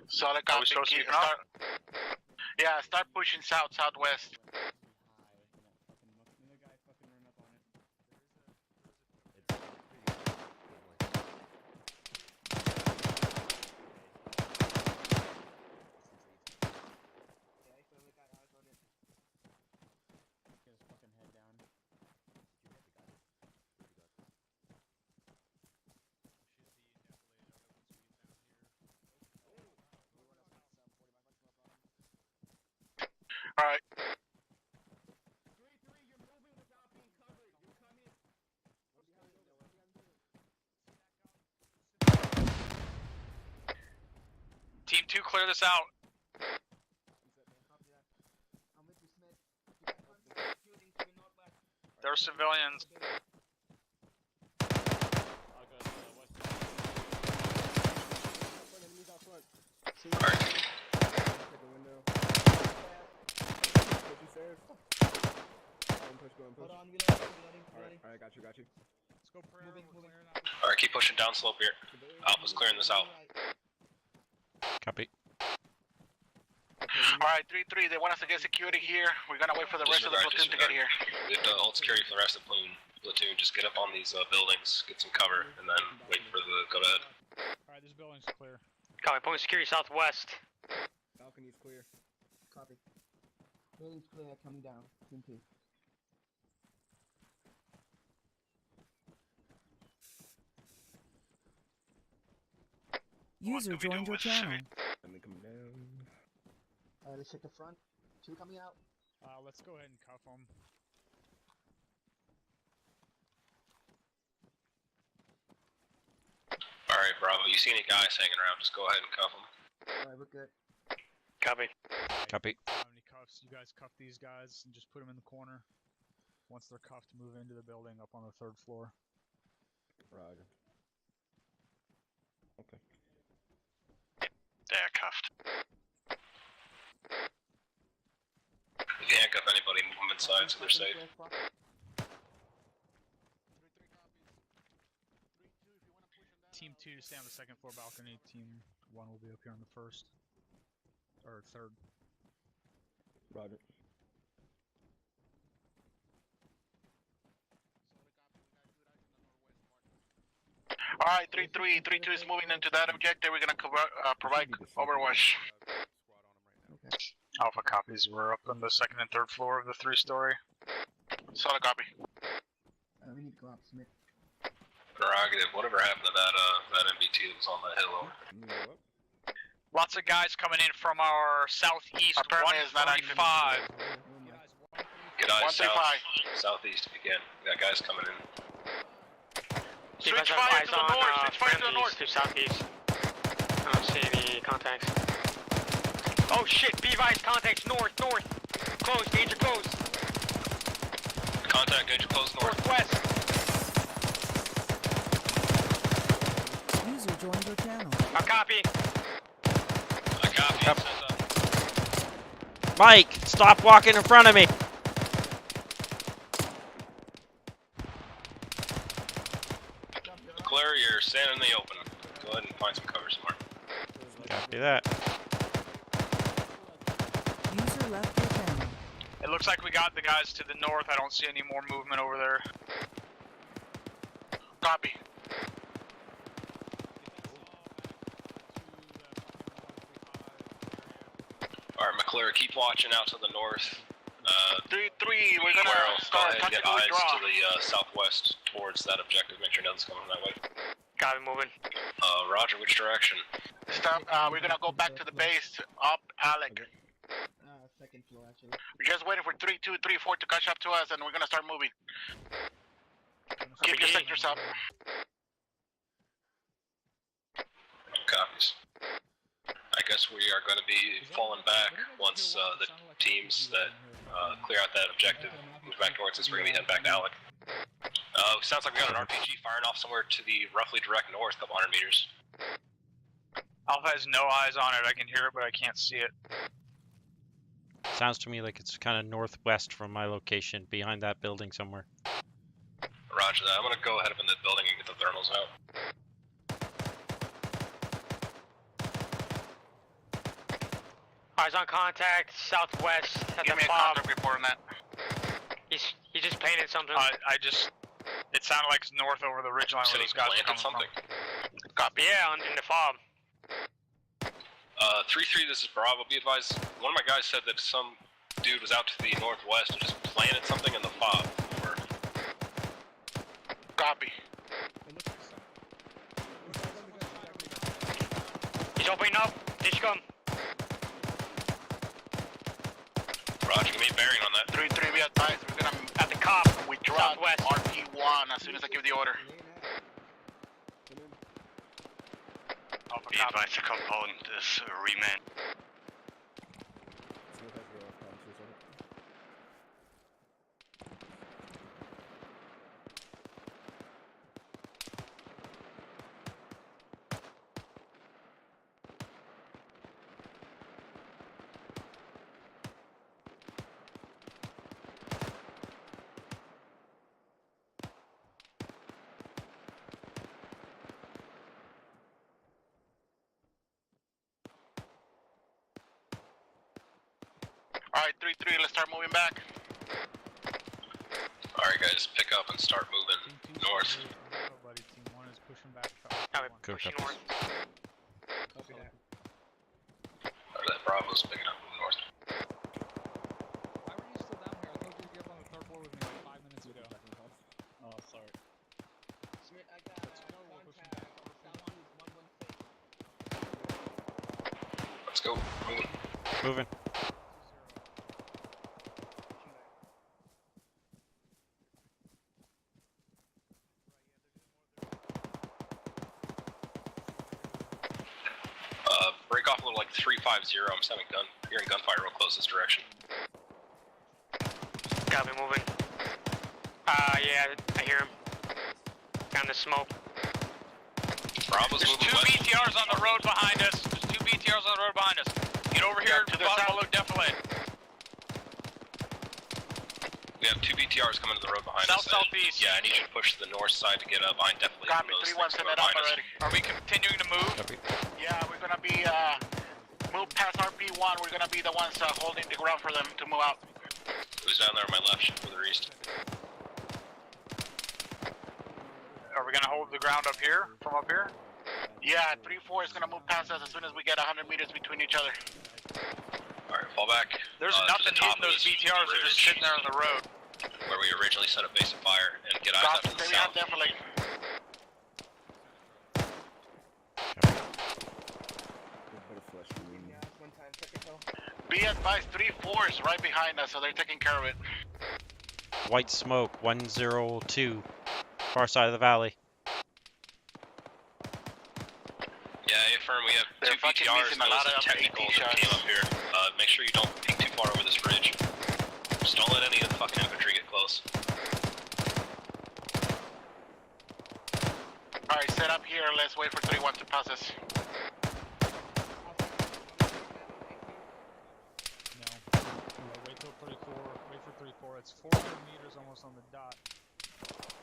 Solid copy. Yeah, start pushing southwest. Alright. Team 2, clear this out. They're civilians. Alright, got you. Let's go Alright, keep pushing down slope here. Alpha's clearing this out. Copy. Alright, 3-3, they want us to get security here. We're gonna wait for the rest of the platoon to get here. We have to hold security for the rest of the platoon. Just get up on these buildings, get some cover, and then wait for the go ahead. Alright, this building's clear. Copy, point security southwest. Balcony's clear. Copy. Building's clear, coming down. Team 2. User joined your channel. Let me come down. Let's check the front. 2 coming out. Let's go ahead and cuff them. Alright, Bravo, you see any guys hanging around, just go ahead and cuff them. Alright, we're good. Copy. Copy. How many cuffs? You guys cuff these guys and just put them in the corner. Once they're cuffed, move into the building up on the 3rd floor. Roger. Okay. They're cuffed. If you handcuff anybody, move them inside so they're safe. Team 2 to stay on the 2nd floor balcony. Team 1 will be up here on the 1st. Or 3rd. Roger. Alright, 3-3, 3-2 is moving into that objective. We're gonna provide overwatch. Alpha copies. We're up on the 2nd and 3rd floor of the 3-story. Solid copy. We need to go up, Smith. Prerogative. Whatever happened to that MBT that was on that hill? Lots of guys coming in from our southeast. Apparently it's not active. 135. Get eyes southeast if you can. We got guys coming in. Switch fire to the north. Switch fire to the north. To southeast. I don't see any contacts. Oh shit! B-Vice contacts north. Close. Danger close. Contact danger close north. Northwest. User joined your channel. I copy. I copy. Mike, stop walking in front of me. McClure, you're standing in the open. Go ahead and find some cover somewhere. Copy that. User left your channel. It looks like we got the guys to the north. I don't see any more movement over there. Copy. Alright, McClure, keep watching out to the north. 3-3, we're gonna start go ahead and get tactical eyes withdrawal. to the southwest towards that objective. Make sure nothing's coming that way. Got it moving. Roger, which direction? Stop. We're gonna go back to the base, up Alec. 2nd floor, actually. We're just waiting for 3-2, 3-4 to catch up to us, and we're gonna start moving. Keep your sectors up. Copies. I guess we are going to be falling back once the teams that clear out that objective move back towards us. We're going to be heading back to Alec. Sounds like we got an RPG firing off somewhere to the roughly direct north, couple hundred meters. Alpha has no eyes on it. I can hear it, but I can't see it. Sounds to me like it's kind of northwest from my location, behind that building somewhere. Roger that. I'm going to go ahead up in the building and get the thermals out. Eyes on contact southwest at Give the me a fob. contact report on that. He just painted something. It sounded like it's north over the ridgeline where those guys are coming something. from. Copy. Yeah, in the fob. 3-3, this is Bravo. Be advised, one of my guys said that some dude was out to the northwest and just planted something in the fob. Over. Copy. He's opening up. Dish come. Roger, give me a bearing on that. 3-3, be advised, we're gonna At the cop. withdraw Southwest. RP1 as soon as I give the order. Be advised to compound this remand. Alright, 3-3, let's start moving back. Alright guys, pick up and start moving north. Buddy, team 1 is pushing back. Go pushing copies. north. Copy that. Alright, that Bravo's picking up north. Why were you still down here? I thought you were up on the 3rd floor with me like 5 minutes ago. Oh, sorry. Smith, I got contact. Southeast 116. Let's go, moving. Moving. Break off a little like 350. I'm just hearing gunfire real close this direction. Got me moving. Yeah, I hear him. Down the smoke. Bravo's There's moving 2 west. BTRs on the road behind us. There's 2 BTRs on the road behind us. Get over here to the below defilade. We have 2 BTRs coming to the road behind us. Southeast. Yeah, I need you to push to the north side to get behind defilade. Copy, 3-1, send it up already. Are we continuing to move? Copy. Yeah, we're gonna be, move past RP1, we're gonna be the ones holding the ground for them to move out. Who's down there on my left, further east? Are we gonna hold the ground up here? From up here? Yeah, 3-4 is gonna move past us as soon as we get 100 meters between each other. Alright, fall back. There's to nothing the top hitting those of this BTRs. They're just sitting there on the road. where we originally set up base of fire and get eyes up to the south. Definitely. Be advised, 3-4 is right behind us, so they're taking care of it. White smoke, 102. Far side of the valley. Yeah, affirm. We have 2 BTRs. That was a technical that came up here. Make sure you don't peek too far over this bridge. Just don't let any of the fucking infantry get close. Alright, set up here. Let's wait for 3-1 to pass us. Wait till 34. Wait for 34. It's 400 meters almost on the dot.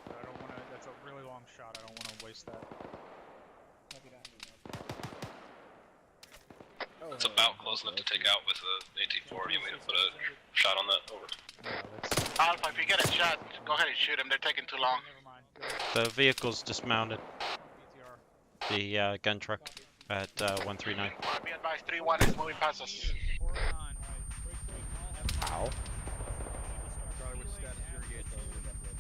But I don't want to. That's a really long shot. I don't want to waste that. It's about close enough to take out with a AT-4. You want me to put a shot on that? Over. Alpha, if you get a shot, go ahead and shoot him. They're taking too long. The vehicle's dismounted. The gun truck at 139. Be advised, 3-1 is moving past us. Ow.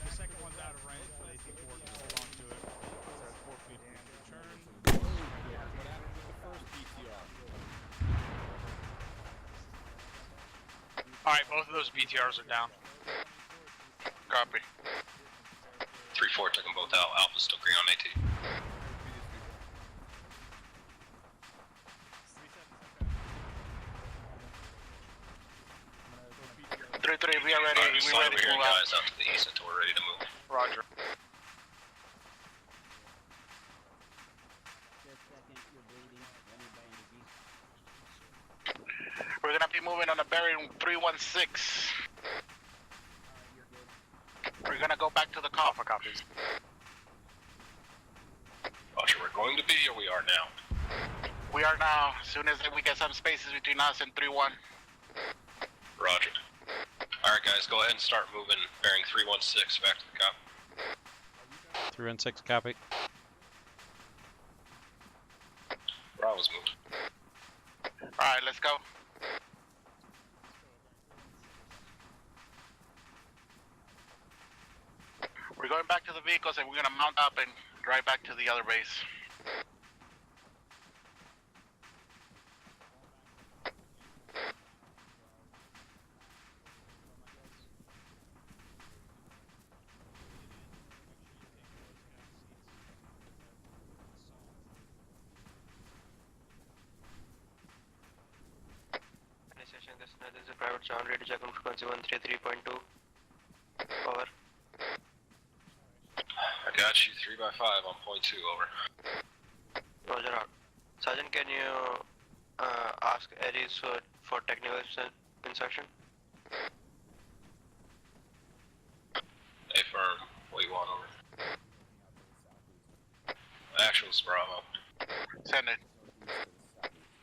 The second one's out of range for the AT-4. Just hold on to it. It's at 4 feet and return. Alright, both of those BTRs are down. Copy. 3-4 took them both out. Alpha's still green on AT. 3-3, we are ready. Alright, We're ready to move out. guys out to the east until we're ready to move. Roger. We're gonna be moving on a bearing 316. We're gonna go back to the comm. Alpha copies. Roger, we're going to be, or we are now? We are now. As soon as we get some spaces between us and 3-1. Roger. Alright guys, go ahead and start moving bearing 316 back to the cop. 316, copy. Bravo's moved. Alright, let's go. We're going back to the vehicles and we're gonna mount up and drive back to the other base. This is a private channel, ready to check on frequency 133.2. Over. I got you, 3x5 on point 2, over. Roger out. Sergeant, can you ask Aries for technical instruction? A firm, what do you want, over? Actual's Bravo. Send it.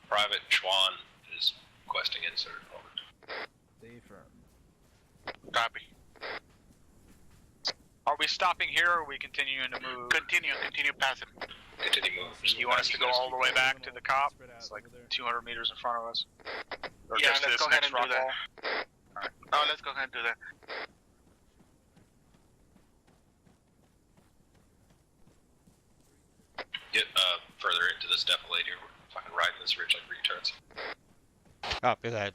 Private Chuan is requesting insert, over. Are we stopping here or are we continuing to move? Continue past him. Continue move. You want us to go all the way back to the cop? It's like 200 meters in front of us. Or Yeah, just to let's this go ahead next and do rock that. wall? Oh, let's go ahead and do that. Get further into this defilade here. We're fucking riding this ridge like retards. Copy that.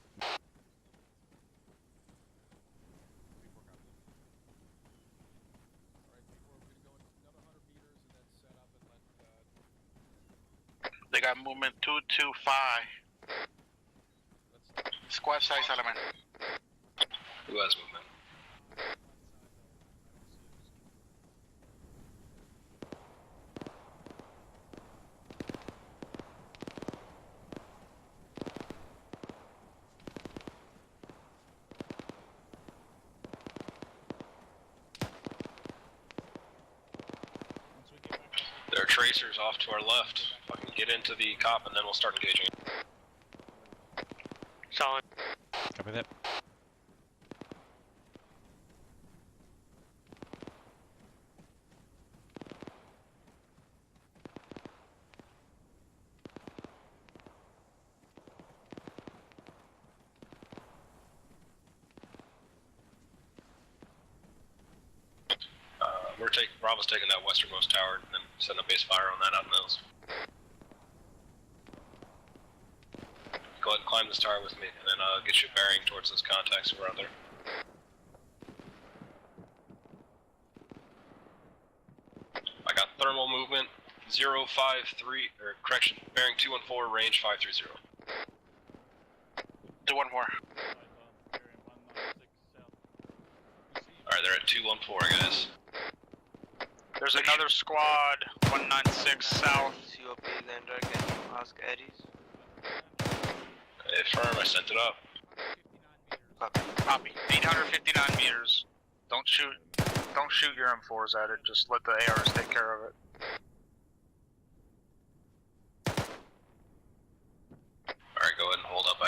They got movement 225. Squad size element. Who has movement? There are tracers off to our left. Fucking get into the cop and then we'll start engaging. Solid. Copy that. Bravo's taking that westernmost tower and then setting a base fire on that out in the hills. Go ahead and climb this tower with me and then get you bearing towards those contacts around there. I got thermal movement 053, or correction, bearing 214, range 530. 214. Alright, they're at 214, guys. There's another squad, 196 south. COP Lander, can you ask Eddie's? Hey, firm, I sent it up. Copy. 859 meters. Don't shoot your M4s at it, just let the ARs take care of it. Alright, go ahead and hold up.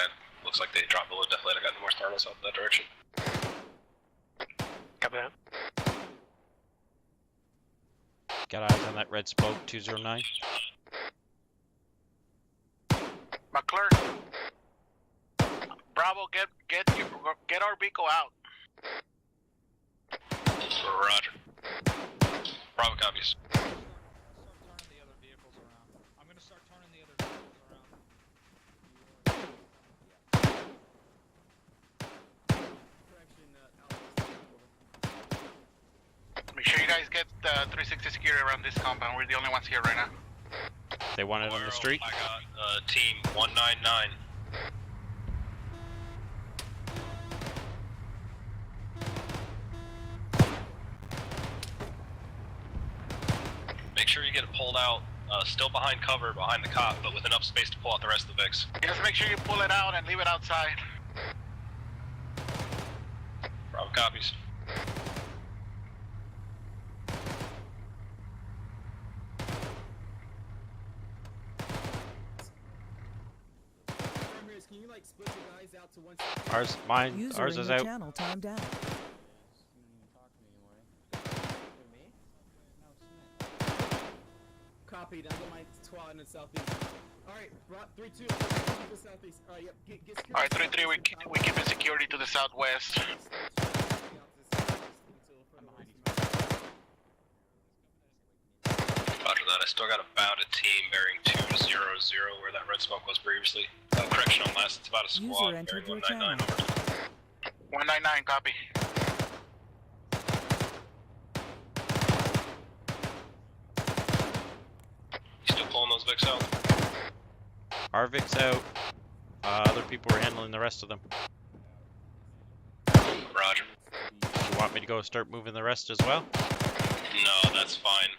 Looks like they dropped below defilade. I got more thermals out in that direction. Copy that. Got eyes on that red smoke, 209. McClure. Bravo, get our Beagle out. Roger. Bravo copies. I'm gonna start turning the other vehicles around. Make sure you guys get 360 security around this compound. We're the only ones here right now. They want it on the street? I got team 199. Make sure you get it pulled out, still behind cover, behind the cop, but with enough space to pull out the rest of the VIX. Just make sure you pull it out and leave it outside. Bravo copies. Can you like split the guys out to one side? Ours is out. Channel timed out. Copied. I got my squad in the southeast. All right, 3-2 to the southeast. All right, yep. Get security. All right, 3-3. We keep it security to the southwest. Roger that. I still got about a team bearing 200 where that red smoke was previously. Correction on last. It's about a squad bearing 199 over. 199, copy. You still pulling those VICs out? Our Vic's out. Other people are handling the rest of them. Roger. You want me to go start moving the rest as well? No, that's fine.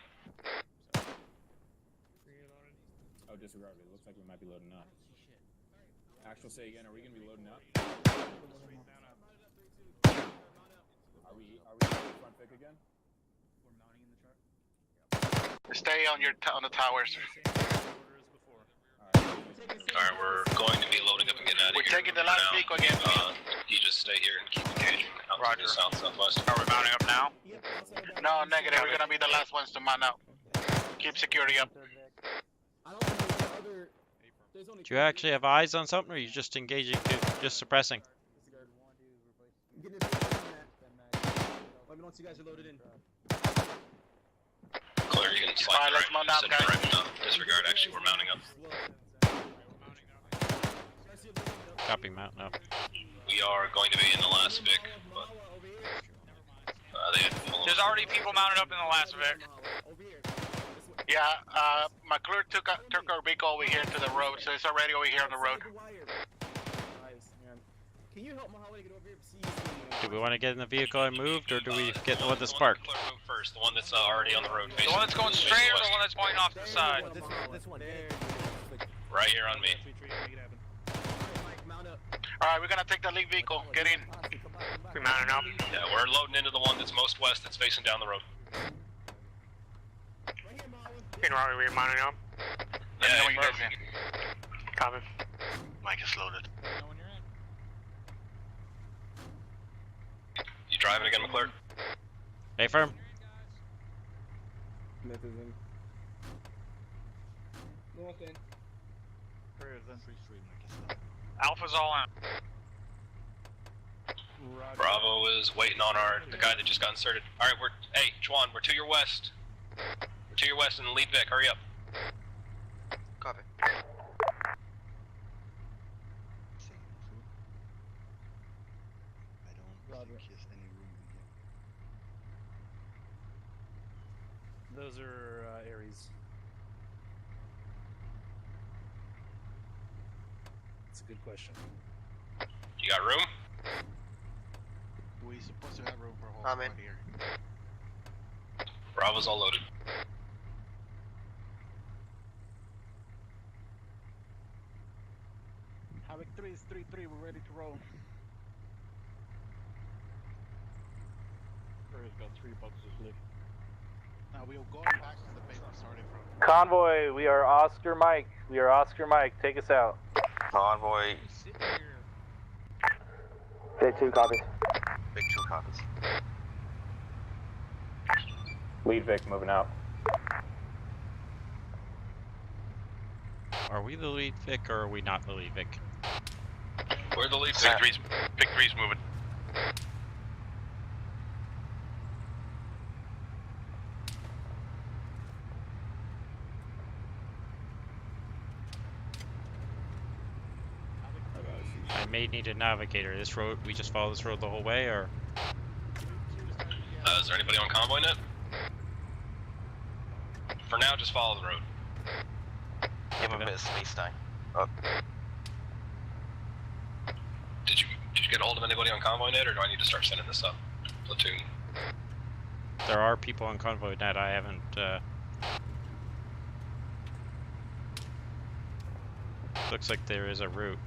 Oh, disregard it. Looks like we might be loading up. Actual, say again, are we gonna be loading up? Are we front pick again? Stay on the towers. Alright, Alright, we're going to be loading up and getting out of here. We're taking the last now. vehicle again. You just stay here and keep engaging out to the south-southwest. Are we mounting up now? No, negative. We're gonna be the last ones to mount up. Keep security up. Do you actually have eyes on something, or are you just engaging, just suppressing? Let me know once you guys are loaded in. Clear, you can slide let's mount up, guys. Disregard, actually, we're mounting up. Copy, mount now. We are going to be in the last Vic, but there's already people mounted up in the last Vic. Yeah, McClure took our vehicle over here to the road, so it's already over here on the road. Can you help Mahalo get over here? Do we want to get in the vehicle and moved, or do we get the one that's parked? Move first, the one that's already on the road. The one that's going straight or the one that's pointing off to the side? This one. Right here on me. Alright, we're gonna take the lead vehicle. Get in. We mounted up. Yeah, we're loading into the one that's most west that's facing down the road. We're mounting up. Yeah, you guys in. Copy. Mike is loaded. You driving again, McClure? Hey, firm. Smith is in. North end. Alpha's all in. Bravo is waiting on the guy that just got inserted. Alright, hey, Juan, we're to your west. We're to your west in the lead Vic, hurry up. Copy. Those are Aries. That's a good question. You got room? We're supposed to have room for a whole I'm in. squad here. Bravo's all loaded. Havoc 3 is 3-3, we're ready to roll. Curry's got 3 boxes left. Now we're going back to the base we started from. Convoy, we are Oscar Mike. Take us out. Convoy. Big 2 copies. Big 2 copies. Lead Vic moving out. Are we the lead Vic, or are we not the lead Vic? We're the lead Vic. Big 3's moving. I may need a navigator. This road, we just follow this road the whole way, or? Is there anybody on Convoy net? For now, just follow the road. Give him a bit of space time. Did you get a hold of anybody on Convoy net, or do I need to start sending this up? Platoon. There are people on Convoy net. I haven't. Looks like there is a route.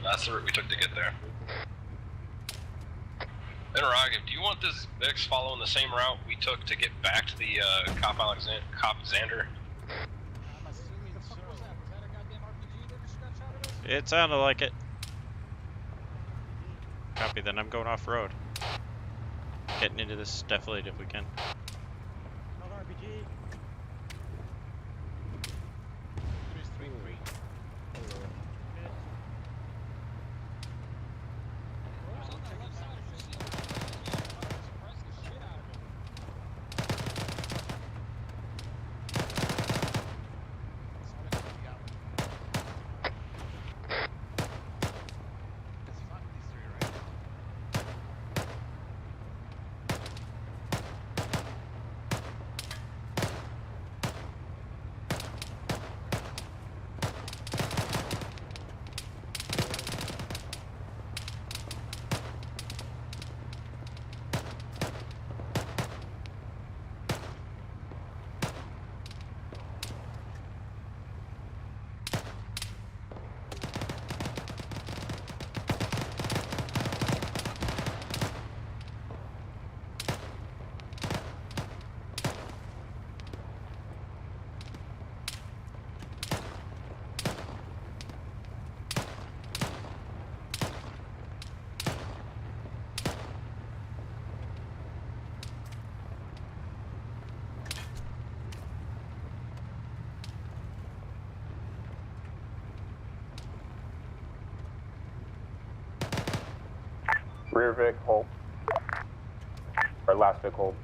That's the route we took to get there. Interrogative, do you want this Vix following the same route we took to get back to the Cop Xander? It sounded like it. Copy, then I'm going off road. Getting into this definitely if we can. Rear Vic, hold. Or last Vic, hold.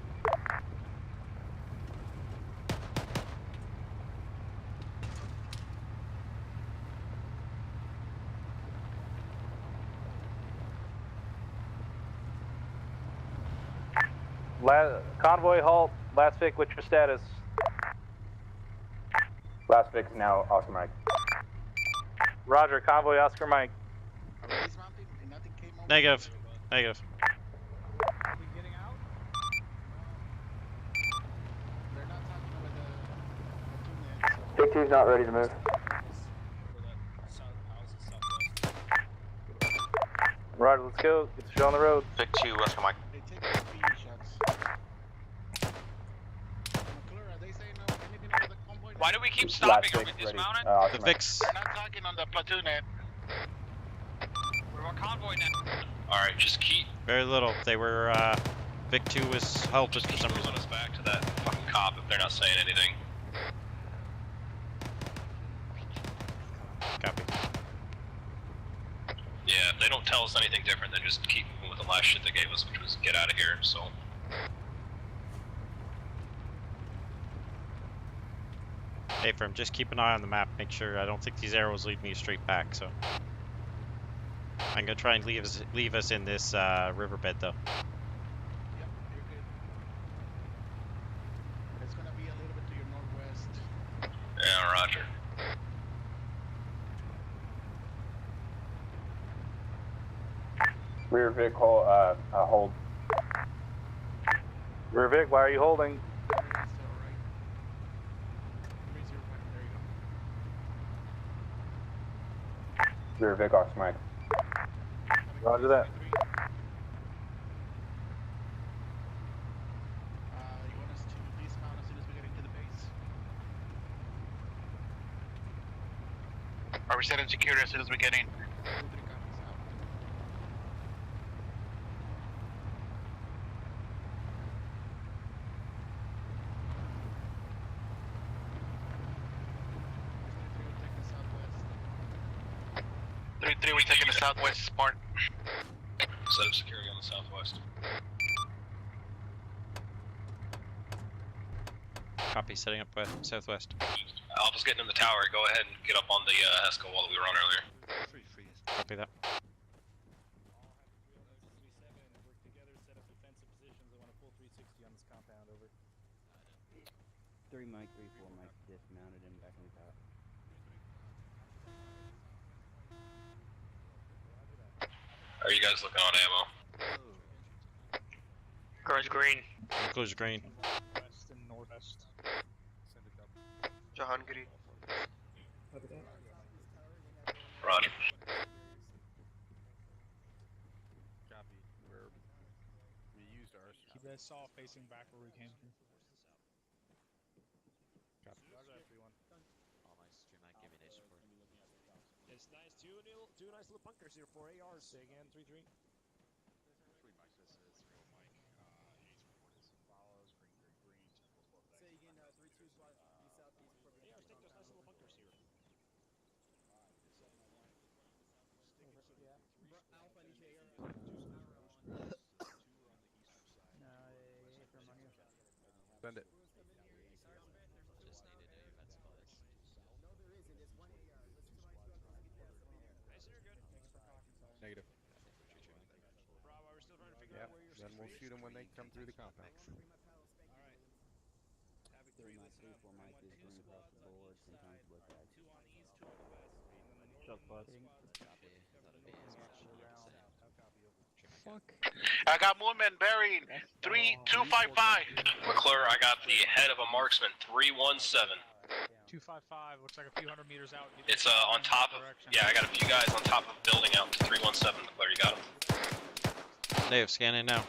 Convoy halt. Last Vic, what's your status? Last Vic is now Oscar Mike. Roger, Convoy Oscar Mike. Negative. Negative. Are we getting out? They're not talking about the Vic 2's not ready to move. Roger, let's go. Get the show on the road. Vic 2, Oscar Mike. They take the speed shots. McClure, are they saying anything about the convoy? Why do we keep stopping? Are we dismounted? The Vic's. They're not talking on the platoon end. We're on convoy now. Alright, just keep. Very little. They were, Vic 2 was helpless for some reason. Moving us back to that fucking cop if they're not saying anything. Copy. Yeah, if they don't tell us anything different, then just keep moving with the last shit they gave us, which was get out of here, so. Hey, firm, just keep an eye on the map. Make sure. I don't think these arrows lead me straight back, so. I'm gonna try and leave us in this riverbed, though. Yep, you're good. It's gonna be a little bit to your northwest. Yeah, roger. Rear Vic, hold. Rear Vic, why are you holding? Rear Vic, Oscar Mike. Roger that. You want us to dismount as soon as we get into the base? Are we setting security as soon as we get in? We're taking the southwest part. Set up security on the southwest. Copy. Setting up southwest. Alpha's getting in the tower. Go ahead and get up on the Esco wall that we were on earlier. Copy that. Three Mike, 3-4 Mike, dismounted and back in the top. Are you guys looking on ammo? Garage green. Enclosure green. West and northwest. Jahangiri. Roger. Copy. We used ours. Keep that saw facing back where we came from. Copy. Roger, 3-1. Oh, nice. Stream that. Give me nice support. It's nice. Two nice little bunkers here for ARs. Say again, 3-3. 3 Mike, this is real Mike. Ace reported some follows. Green. Say again, 3-2 SWAT, the southeast. ARs, take those nice little bunkers here. Alpha, I need you AR. Send it. Just needed a defensive bias. No, there isn't. It's one AR. Let's try to get that somewhere. Nice, you're good. Negative. Bravo, we're still trying to figure Yep. out where you're Then we'll shoot them when they come through the compound. Alright. Havoc 3 3, Mike, listen up. 3-4 Mike is green across the board, sometimes both sides. 2 on east, 2 on the west. Chuck bus. Copy. That'll be as much as you need to say. Fuck. I got movement bearing 3255. McClure, I got the head of a marksman, 317. 255, looks like a few hundred meters out. It's on top of, yeah, I got a few guys on top of building out to 317, McClure, you got him. Dave, scan in now.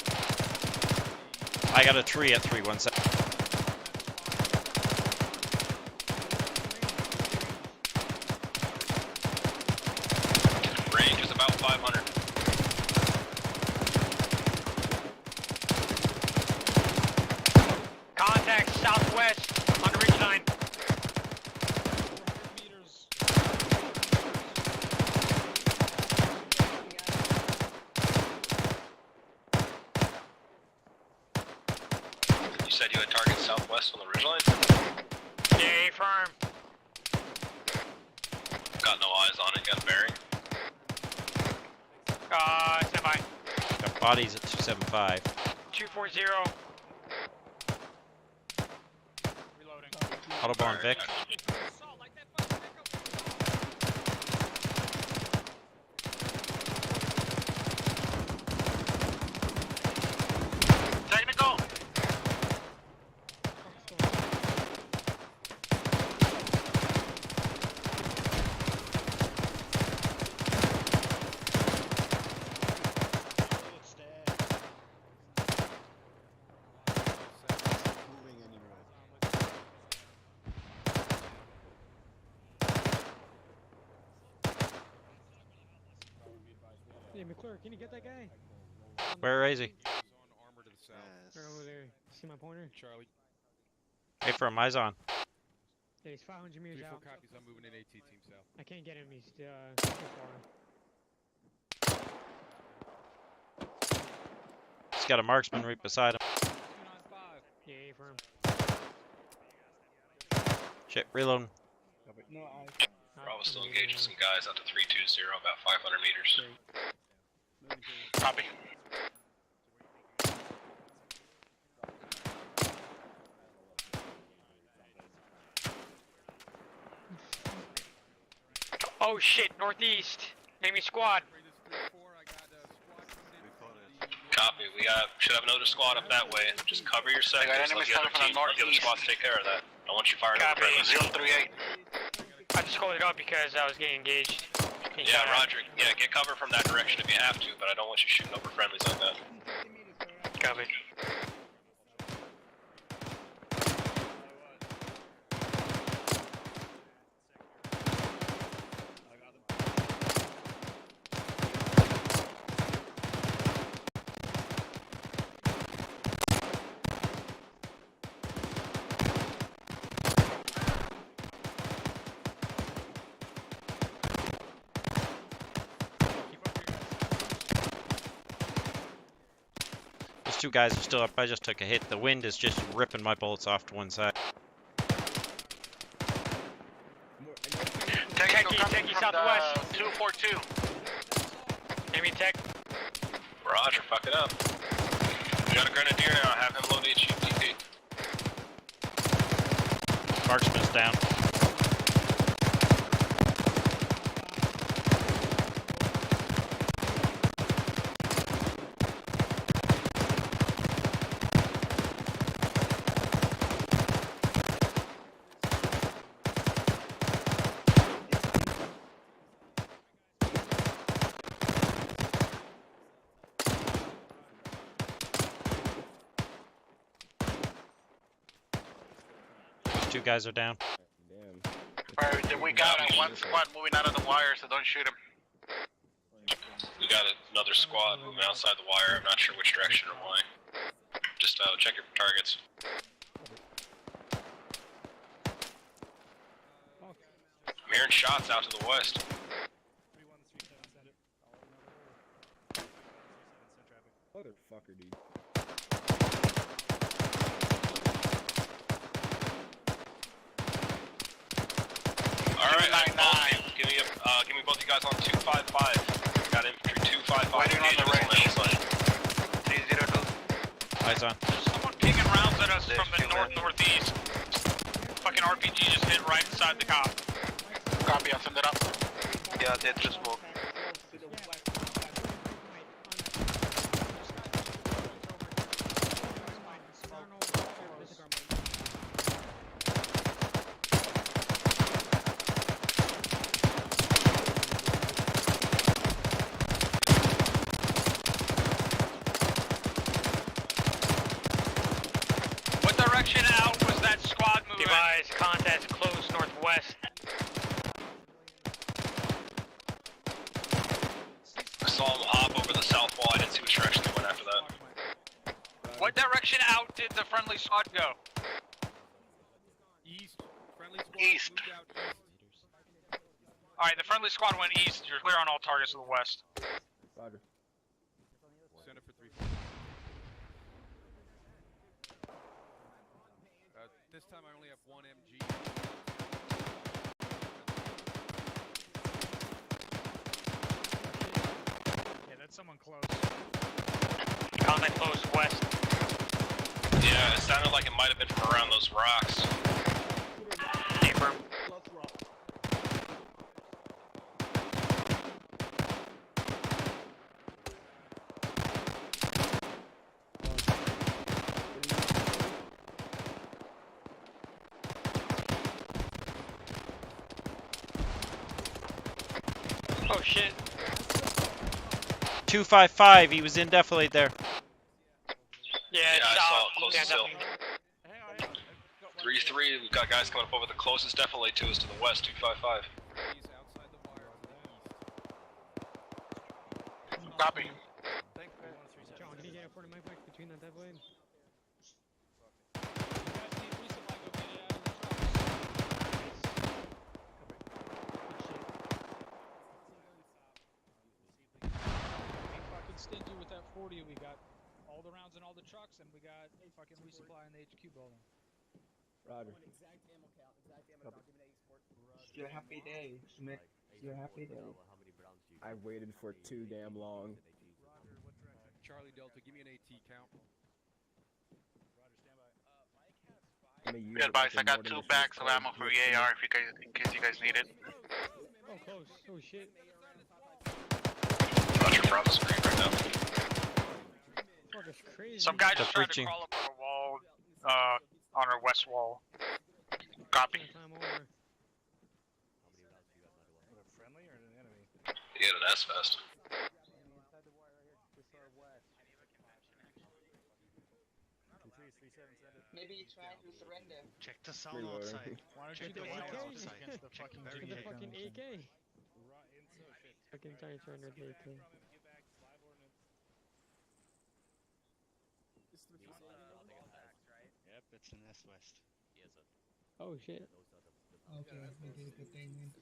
I got a tree at 317. Range is about 500. Contact southwest on the ridge line. said you had targets southwest on the ridgeline. Yeah, firm. Got no eyes on it, got a bearing. Semi. Got bodies at 275. 240. Autobahn Vic. Technical. Hey, McClure, can you get that guy? Where is he? Right over there. See my pointer? Charlie. Hey, from eyes on. Yeah, he's 500 meters 3-4 out. copies. I'm moving in AT team south. I can't get him. He's too far. He's got a marksman right beside him. Yeah, firm. Shit, reloading. Bravo still engaging some guys out to 320, about 500 meters. Copy. Oh shit, northeast. Enemy squad. Copy, we should have another squad up that way. Just cover your sectors, let the other team, let the other squads take care of that. I want you firing over friendlies. 038. I just called it up because I was getting engaged. Yeah, Roger. Yeah, get cover from that direction if you have to, but I don't want you shooting over friendlies like that. Copy. Those two guys are still up. I just took a hit. The wind is just ripping my bullets off to one side. Techie, southwest. 242. Enemy tech. Roger, fuck it up. We got a grenadier now, have him load HUTP. Marksman's down. Two guys are down. Alright, we got one squad moving out of the wire, so don't shoot him. We got another squad moving outside the wire, I'm not sure which direction or why. Just check your targets. I'm hearing shots out to the west. Motherfucker, dude. Alright, give me both you guys on 255. Got infantry 255. Waiting on the right hillside. 302. Eyes on. There's someone pinging rounds at us from the northeast. Fucking RPG just hit right inside the cop. Copy, I'll send it up. Yeah, they just smoke. What direction out was that squad moving? Devise contact close northwest. I saw them hop over the south wall, I didn't see which direction they went after that. What direction out did the friendly squad go? East. Friendly squad East. moved out east. Alright, the friendly squad went east. You're clear on all targets to the west. Roger. Center for 3. This time I only have one MG. Yeah, that's someone close. Contact close west. Yeah, it sounded like it might have been from around those rocks. Deeper. Oh shit. 255, he was in defilade there. Yeah, I saw it close yeah, to still. definitely. 3-3, we've got guys coming up over the closest defilade to us to the west, 255. Copy. John, can you get a 40 mic back between that dead blade? Fucking stingy with that 40. We got all the rounds in all the trucks, and we got fucking resupply in the HQ building. Roger. It's your happy day, Smith. It's your happy day. I waited for too damn long. Charlie Delta, give me an AT count. Be advised, I got 2 bags of ammo for the AR if you guys, in case you guys need it. Oh, close. Oh, shit. Roger, Bravo's green right now. Fuck, it's crazy. Some guy just tried to crawl up on a wall, on our west wall. Copy. Friendly or an enemy? You get an S-Fest. Maybe try to surrender. Check the sound outside. Why don't Check you the do sound AK outside. against the Check fucking very Look at the carefully. fucking AK. Shit. Fucking trying to surrender the AK. Yep, it's an S-West. Oh, shit. Okay, we did a good thing, man.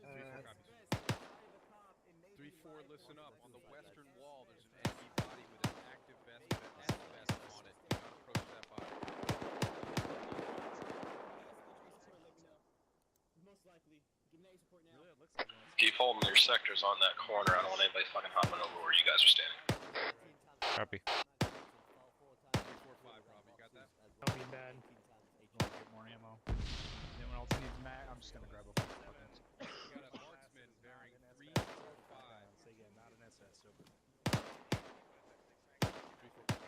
Uh, 3-4, listen up. On the western wall, there's an enemy body with an active vest on it. Do not approach that body. Most likely. Give me support now. Keep holding your sectors on that corner. I don't want anybody fucking hopping over where you guys are standing. Copy. 3-4-5, Rob, you got that? That'll be bad. Get more ammo. Anyone else needs mag? I'm just gonna grab a fucking. We got a marksman bearing 3-4-5. Say again, not an SS. So. 3-4-5.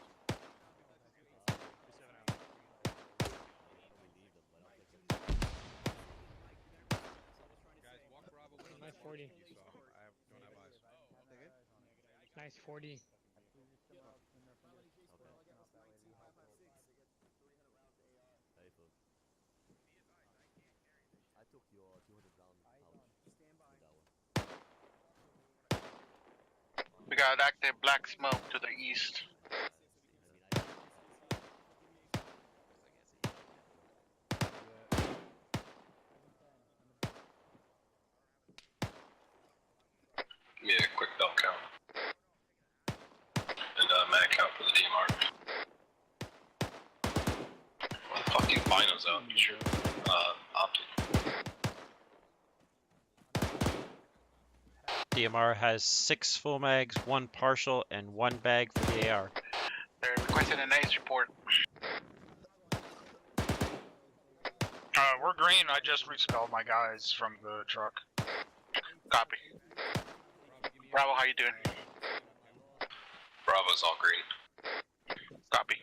Guys, walk Bravo with Nice 40. You saw. I don't have eyes. Nice 40. I took your 200 round We got active black smoke to the east. Give me a quick bell count. And mag count for the DMR. Why the fuck do you binos out? Get your optic. DMR has 6 full mags, 1 partial, and 1 bag for the AR. They're requesting an ACE report. We're green. I just respelled my guys from the truck. Copy. Bravo, how you doing? Bravo's all green. Copy.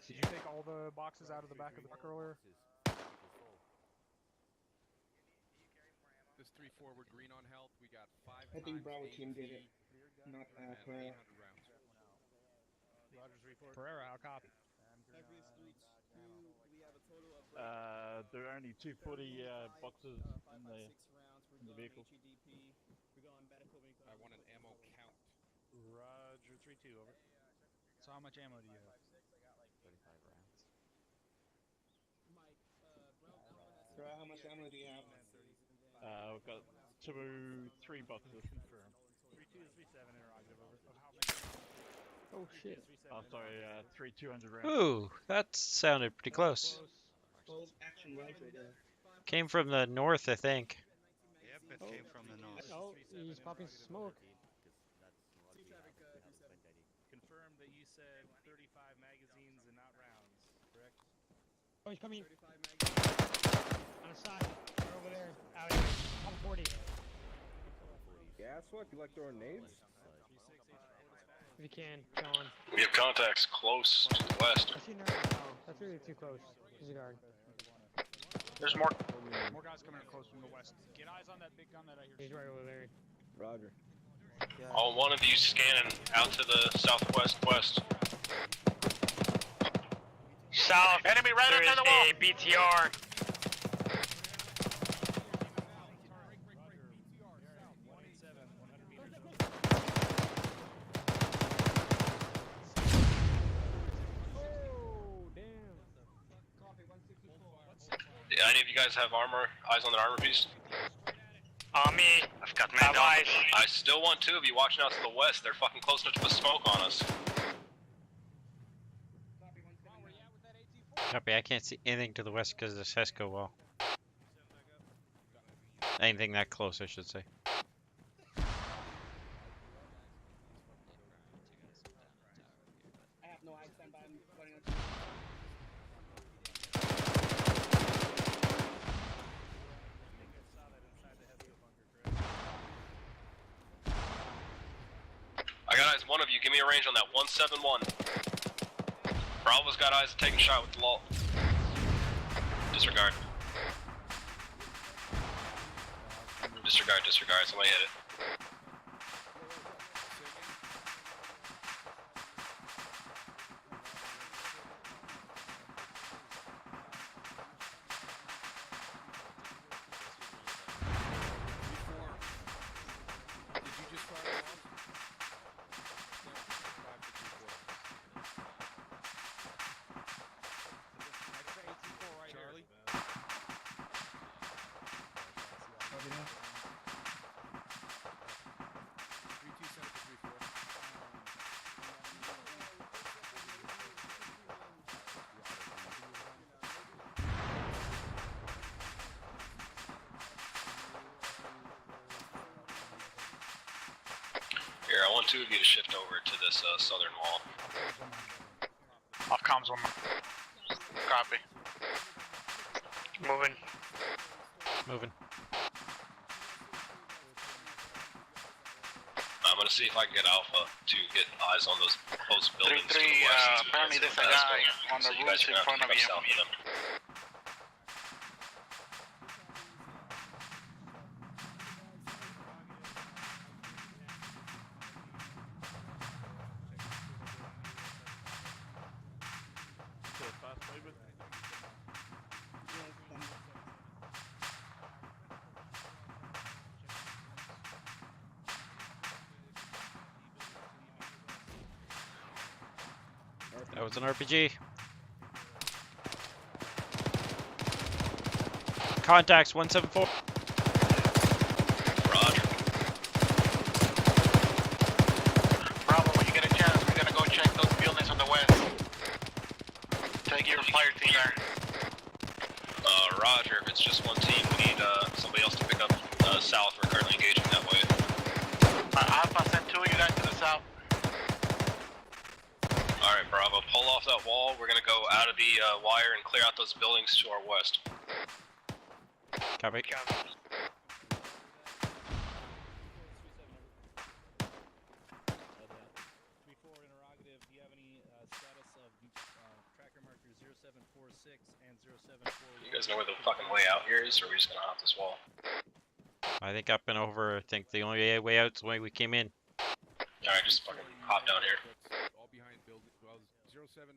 Did you take all the boxes out of the back of the truck earlier? This 3-4, we're green on health. We got 5 I think Bravo team did it. Not Pereira. Rogers report. Pereira, how copy? February 3-2, we have a total of... There are only 240 boxes in the vehicle. We're going medical. I want an ammo count. Roger 3-2, over. So how much ammo do you have? 35 rounds. Mike, Bravo has Sir, how much ammo do you have? We've got 3 boxes. 3237 interrogative over. Of how many? Oh shit. Oh, sorry, 3 200 rounds. Ooh, that sounded pretty close. Close action rifle there. Came from the north, I think. Yep, it came from the north. Oh, he's popping smoke. Confirm that you said 35 magazines and not rounds, correct? Oh, he's coming. On the side. They're over there. Out here. On 40. Gas what? You like throwing nades? If you can, go on. We have contacts close to the west. I see no, that's really too close. Disregard. There's more. More guys coming in close from the west. Get eyes on that big gun that I hear. He's right over there. Roger. All one of you scanning out to the southwest west. South. Enemy right There's under the wall. a BTR. Yeah, any of you guys have armor? Eyes on that armor piece? On me. I've got my eyes. I still want 2 of you watching out to the west. They're fucking close enough to put smoke on us. Copy, I can't see anything to the west because of the Sesco wall. Anything that close, I should say. I have no eyes, stand by. I'm running on. I got eyes, one of you. Give me a range on that 171. Bravo's got eyes taking shot with the lull. Disregard. Disregard. Somebody hit it. Here, I want 2 of you to shift over to this southern wall. Off comms one. Copy. Moving. I'm gonna see if I can get Alpha to get eyes on those close buildings. 3-3, to the west, apparently there's a guy on the you roof guys are in gonna front have of to you. keep up south of them. That was an RPG. Contacts 174. Roger. Bravo, when you get a chance, we're gonna go check those buildings on the west. Take your fire team there. Roger. If it's just one team, we need somebody else to pick up south. We're currently engaging that way. Alpha, send 2 of you guys to the south. Alright, Bravo. Pull off that wall. We're gonna go out of the wire and clear out those buildings to our west. Copy. Interrogative, do you have any status of tracker markers 0746 and 0741? You guys know where the fucking way out here is, or are we just gonna hop this wall? I think up and over. I think the only way out's the way we came in. Alright, just fucking hop down here. All behind building. Well, 07.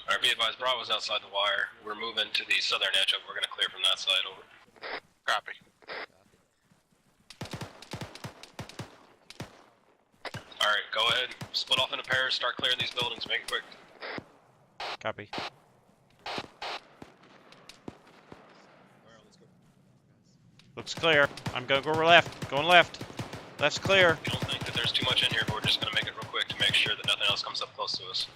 Alright, be advised, Bravo's outside the wire. We're moving to the southern edge of. We're gonna clear from that side over. Copy. Alright, go ahead. Split off into pairs. Start clearing these buildings. Make it quick. Copy. Looks clear. I'm gonna go left. Going left. Left's clear. I don't think that there's too much in here, but we're just gonna make it real quick to make sure that nothing else comes up close to us.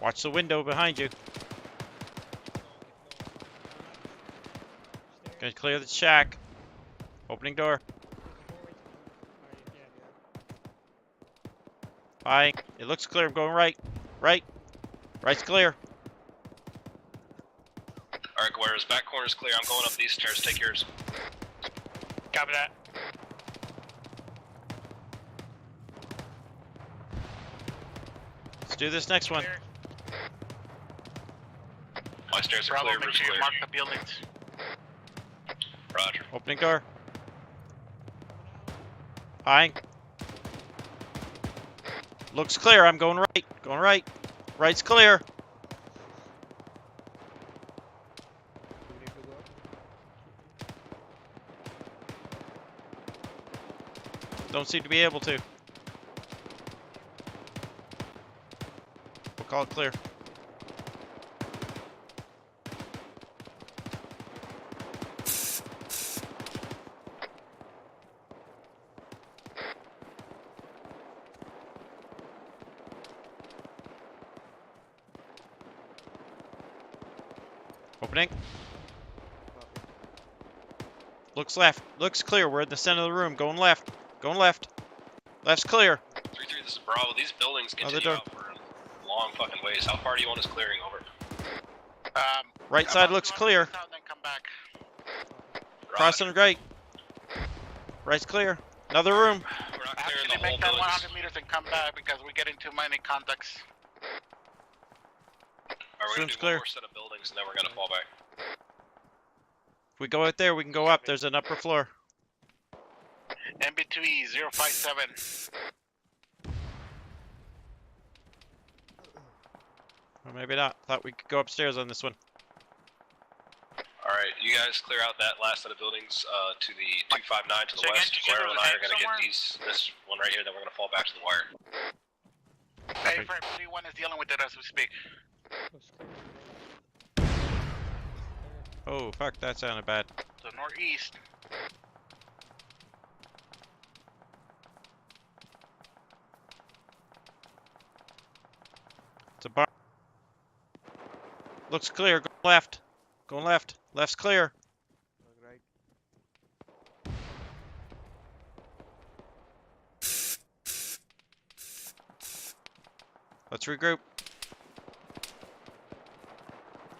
Watch the window behind you. Gonna clear the shack. Opening door. Hi. It looks clear. I'm going right. Right. Right's clear. Alright, Guerrero's back corner's clear. I'm going up these stairs. Take yours. Copy that. Let's do this next one. My stairs are Bravo, clear. make Roof's sure you clear. mark the buildings. Roger. Opening door. Hi. Looks clear. I'm going right. Going right. Right's clear. Don't seem to be able to. We'll call it clear. Opening. Looks left. Looks clear. We're in the center of the room. Going left. Going left. Left's clear. 3-3, this is Bravo. These buildings continue out for long fucking ways. How far do you want us clearing over? Right side looks clear. Crossing right. Right's clear. Another room. We're not clearing the Actually, whole make that building. 100 meters and come back because we're getting too many contacts. Alright, we're gonna Room's do clear. one more set of buildings and then we're gonna fall back. If we go out there, we can go up. There's an upper floor. MB2E 057. Or maybe not. Thought we could go upstairs on this one. Alright, you guys clear out that last set of buildings to the 259 to the west. Guerrero and I are gonna get this one right here, then we're gonna fall back to the wire. Hey, Fred, 3-1 is dealing with it as we speak. Oh, fuck. That sounded bad. So northeast. It's a bar. Looks clear. Go left. Going left. Left's clear. Let's regroup.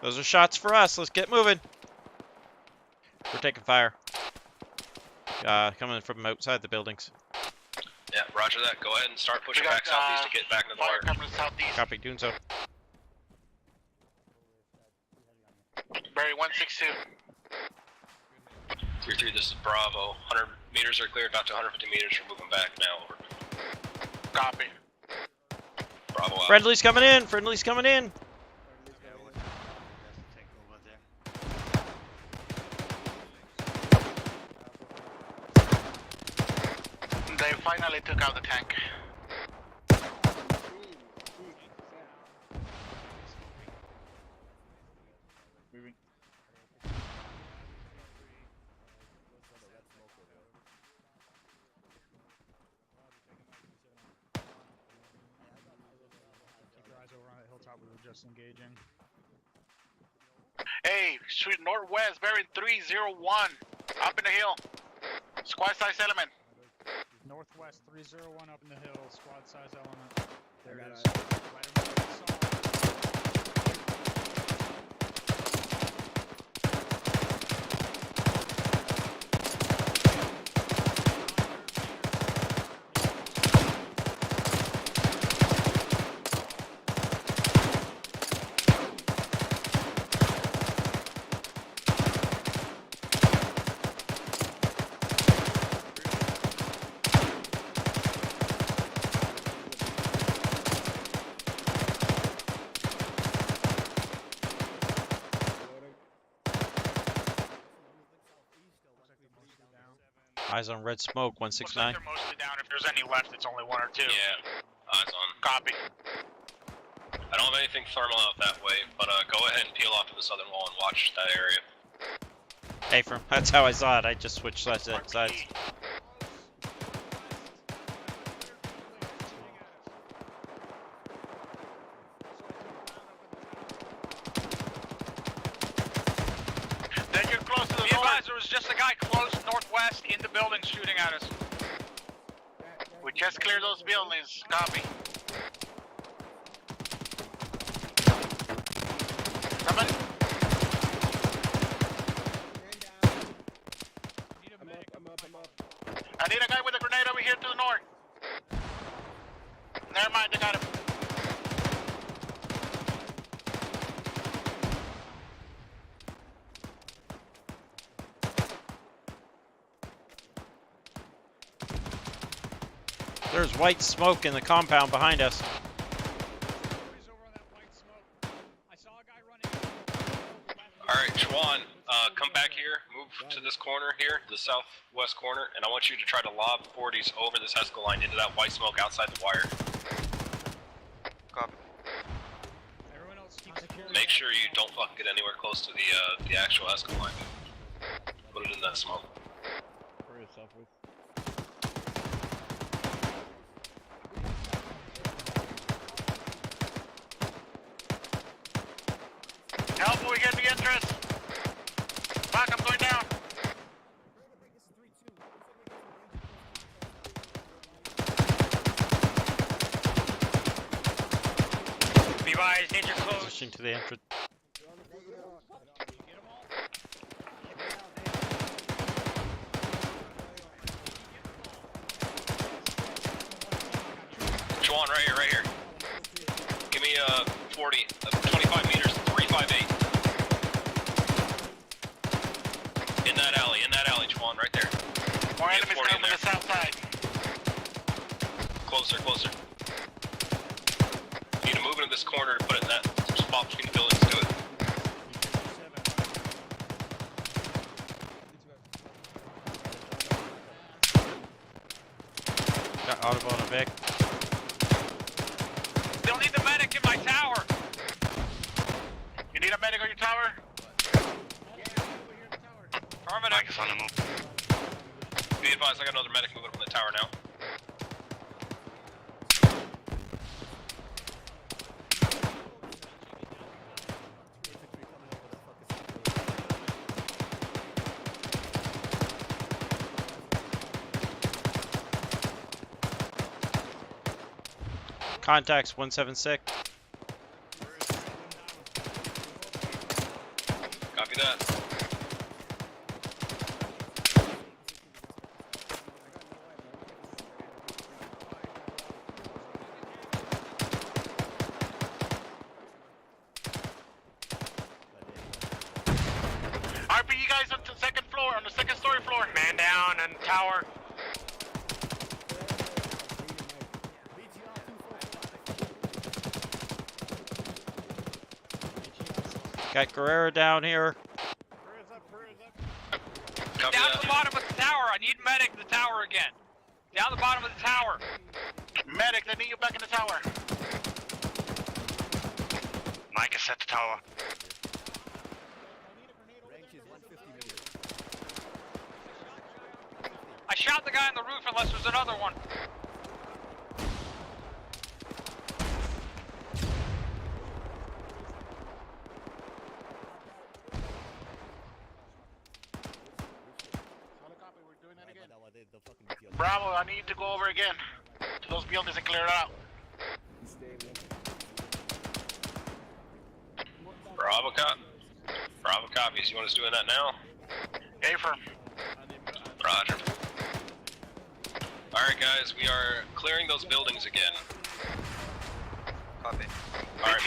Those are shots for us. Let's get moving. We're taking fire. Coming from outside the buildings. Yeah, roger that. Go ahead and start pushing back southeast to get back into the wire. Coming southeast. Copy, doing so. Barry 162. 3-3, this is Bravo. 100 meters are cleared, about to 150 meters. We're moving back now. Over. Copy. Bravo out. Friendly's coming in. Friendly's coming in. They finally took out the tank. Moving. Keep your eyes over on that hilltop we were just engaging. Hey, shoot northwest, bearing 301. Up in the hill. Squad size element. Northwest 301 up in the hill, squad size element. There it is. Right over there. Eyes on red smoke, Looks like 169. they're mostly down. If there's any left, it's only 1 or 2. Yeah, eyes on. Copy. I don't have anything thermal out that way, but go ahead and peel off to the southern wall and watch that area. Hey, from that's how I saw it. I just switched sides. Then you're close to the north. There was just a guy close northwest in the building shooting at us. We just cleared those buildings. Copy. Somebody. I'm up. I need a guy with a grenade over here to the north. Never mind, I got him. There's white smoke in the compound behind us. Alright, Juan, come back here, move to this corner here, the southwest corner, and I want you to try to lob 40s over this Hesco line into that white smoke outside the wire. Copy. Make sure you don't fucking get anywhere close to the actual Hesco line. Put it in that smoke. For yourself with. Help when we get the entrance. Fuck, I'm going down. Be advised, danger close. Pushing to the entrance. Juan, right here. Give me 40, 25 meters, 358. In that alley, Juan, right there. More Get enemies 40 in coming from the south side. Closer. You need to move into this corner to put it in that spot between the buildings. Do it. Got Autobot and Vic. Still need the medic in my tower. You need a medic on your tower? Affirmative. Mike is on the move. Be advised, I got another medic moving from the tower now. Contacts 176. Copy that. RPE guys on the second floor, on the second story floor. Man down and tower. Got Guerrero down here. Copy Down that. to the bottom of the tower. I need medic in the tower again. Down the bottom of the tower. Medic, I need you back in the tower. Mike is at the tower. I shot the guy on the roof unless there's another one. Bravo, I need to go over again to those buildings and clear it out. Bravo copies. You want us doing that now? Affirm. Roger. Alright guys, we are clearing those buildings again. Copy. Alright,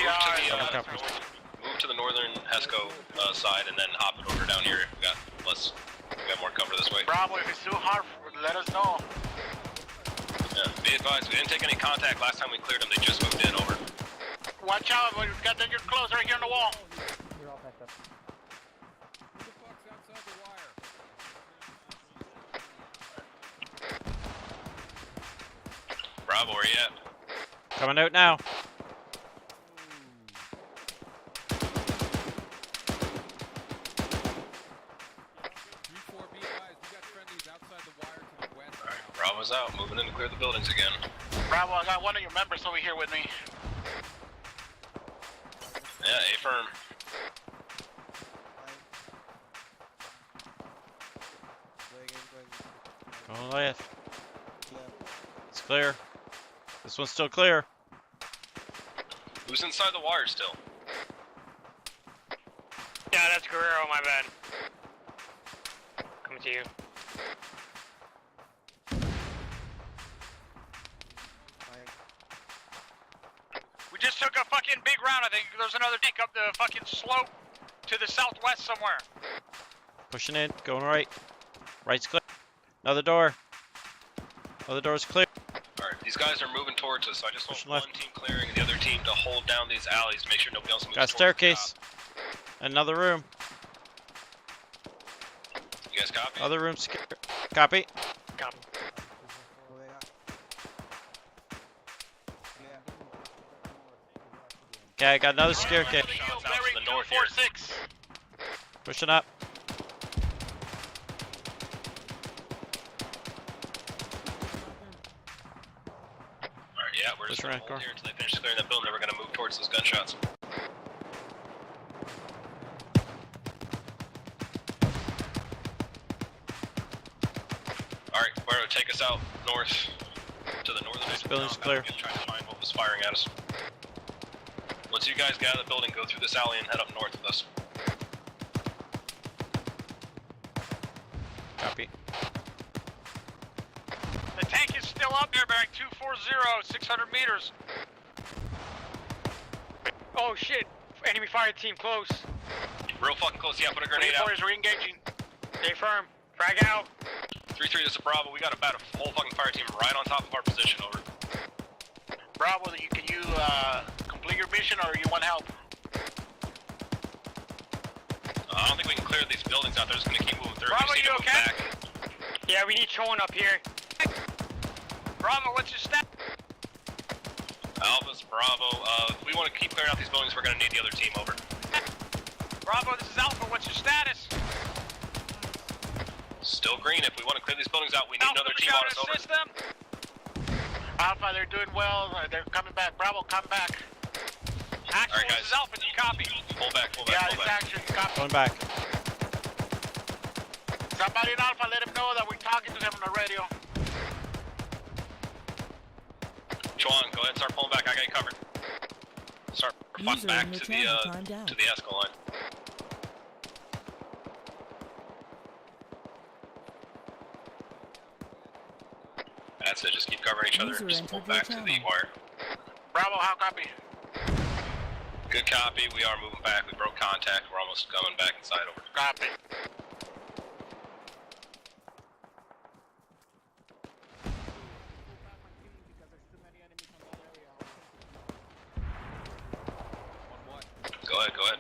move to the northern Hesco side and then hop it over down here. We got more cover this way. Bravo, if it's too hard, let us know. Yeah, be advised, we didn't take any contact last time we cleared them. They just moved in, over. Watch out, we've got danger close right here on the wall. You're all packed up. Bravo, where you at? Coming out now. Alright, Bravo's out, moving in to clear the buildings again. Bravo, I got one of your members over here with me. Yeah, A-firm. Going left. It's clear. This one's still clear. Who's inside the wire still? Yeah, that's Guerrero, my bad. Coming to you. We just took a fucking big round. I think there's another dick up the fucking slope to the southwest somewhere. Pushing in, going right. Right's clear. Another door. Other door's clear. Alright, these guys are moving towards us, so I just want Pushing one left. team clearing and the other team to hold down these alleys to make sure nobody else moves Got a towards the staircase. top. Another room. You guys copy? Other room secure. Copy. Copy. Okay, I got another staircase. Shots out to the north here. 246. Pushing up. Alright, yeah, we're just Push gonna around, hold car. here until they finish clearing that building, then we're gonna move towards those gunshots. Alright, where to take us out north to the northern edge of the building's compound, clear. again, trying to find what was firing at us. Once you guys get out of the building, go through this alley and head up north with us. Copy. The tank is still up there, bearing 240, 600 meters. Oh shit! Enemy fire team close. Real fucking close, yeah, put a grenade out. 3-4 is re-engaging. Stay firm. Frag out. 3-3, this is Bravo, we got about a whole fucking fire team right on top of our position, over. Bravo, can you complete your mission or you want help? I don't think we can clear these buildings out, they're just gonna keep moving through. Bravo, We just need you to move okay? back. Yeah, we need Chowan up here. Bravo, what's your stat? Alpha's Bravo, if we want to keep clearing out these buildings, we're gonna need the other team, over. Bravo, this is Alpha. What's your status? Still green, if we want to clear these buildings out, we need Alpha, another we team got on us, to over. assist them. Alpha, they're doing well. They're coming back. Bravo, come back. Actual, Alright, this guys. is Alpha. Do you copy? Pull back, pull Yeah, back, it's pull back. action. Copy. Going back. Somebody in Alpha, let him know that we're talking to them on the radio. Chuan, go ahead and start pulling back, I got you covered. Start front User back in your to channel timed out. the Esco line. That's it, just keep covering each other, User just pull entered your back to the channel. wire. Bravo, how copy? Good copy, we are moving back, we broke contact, we're almost coming back inside, over. Copy. Go ahead, go ahead.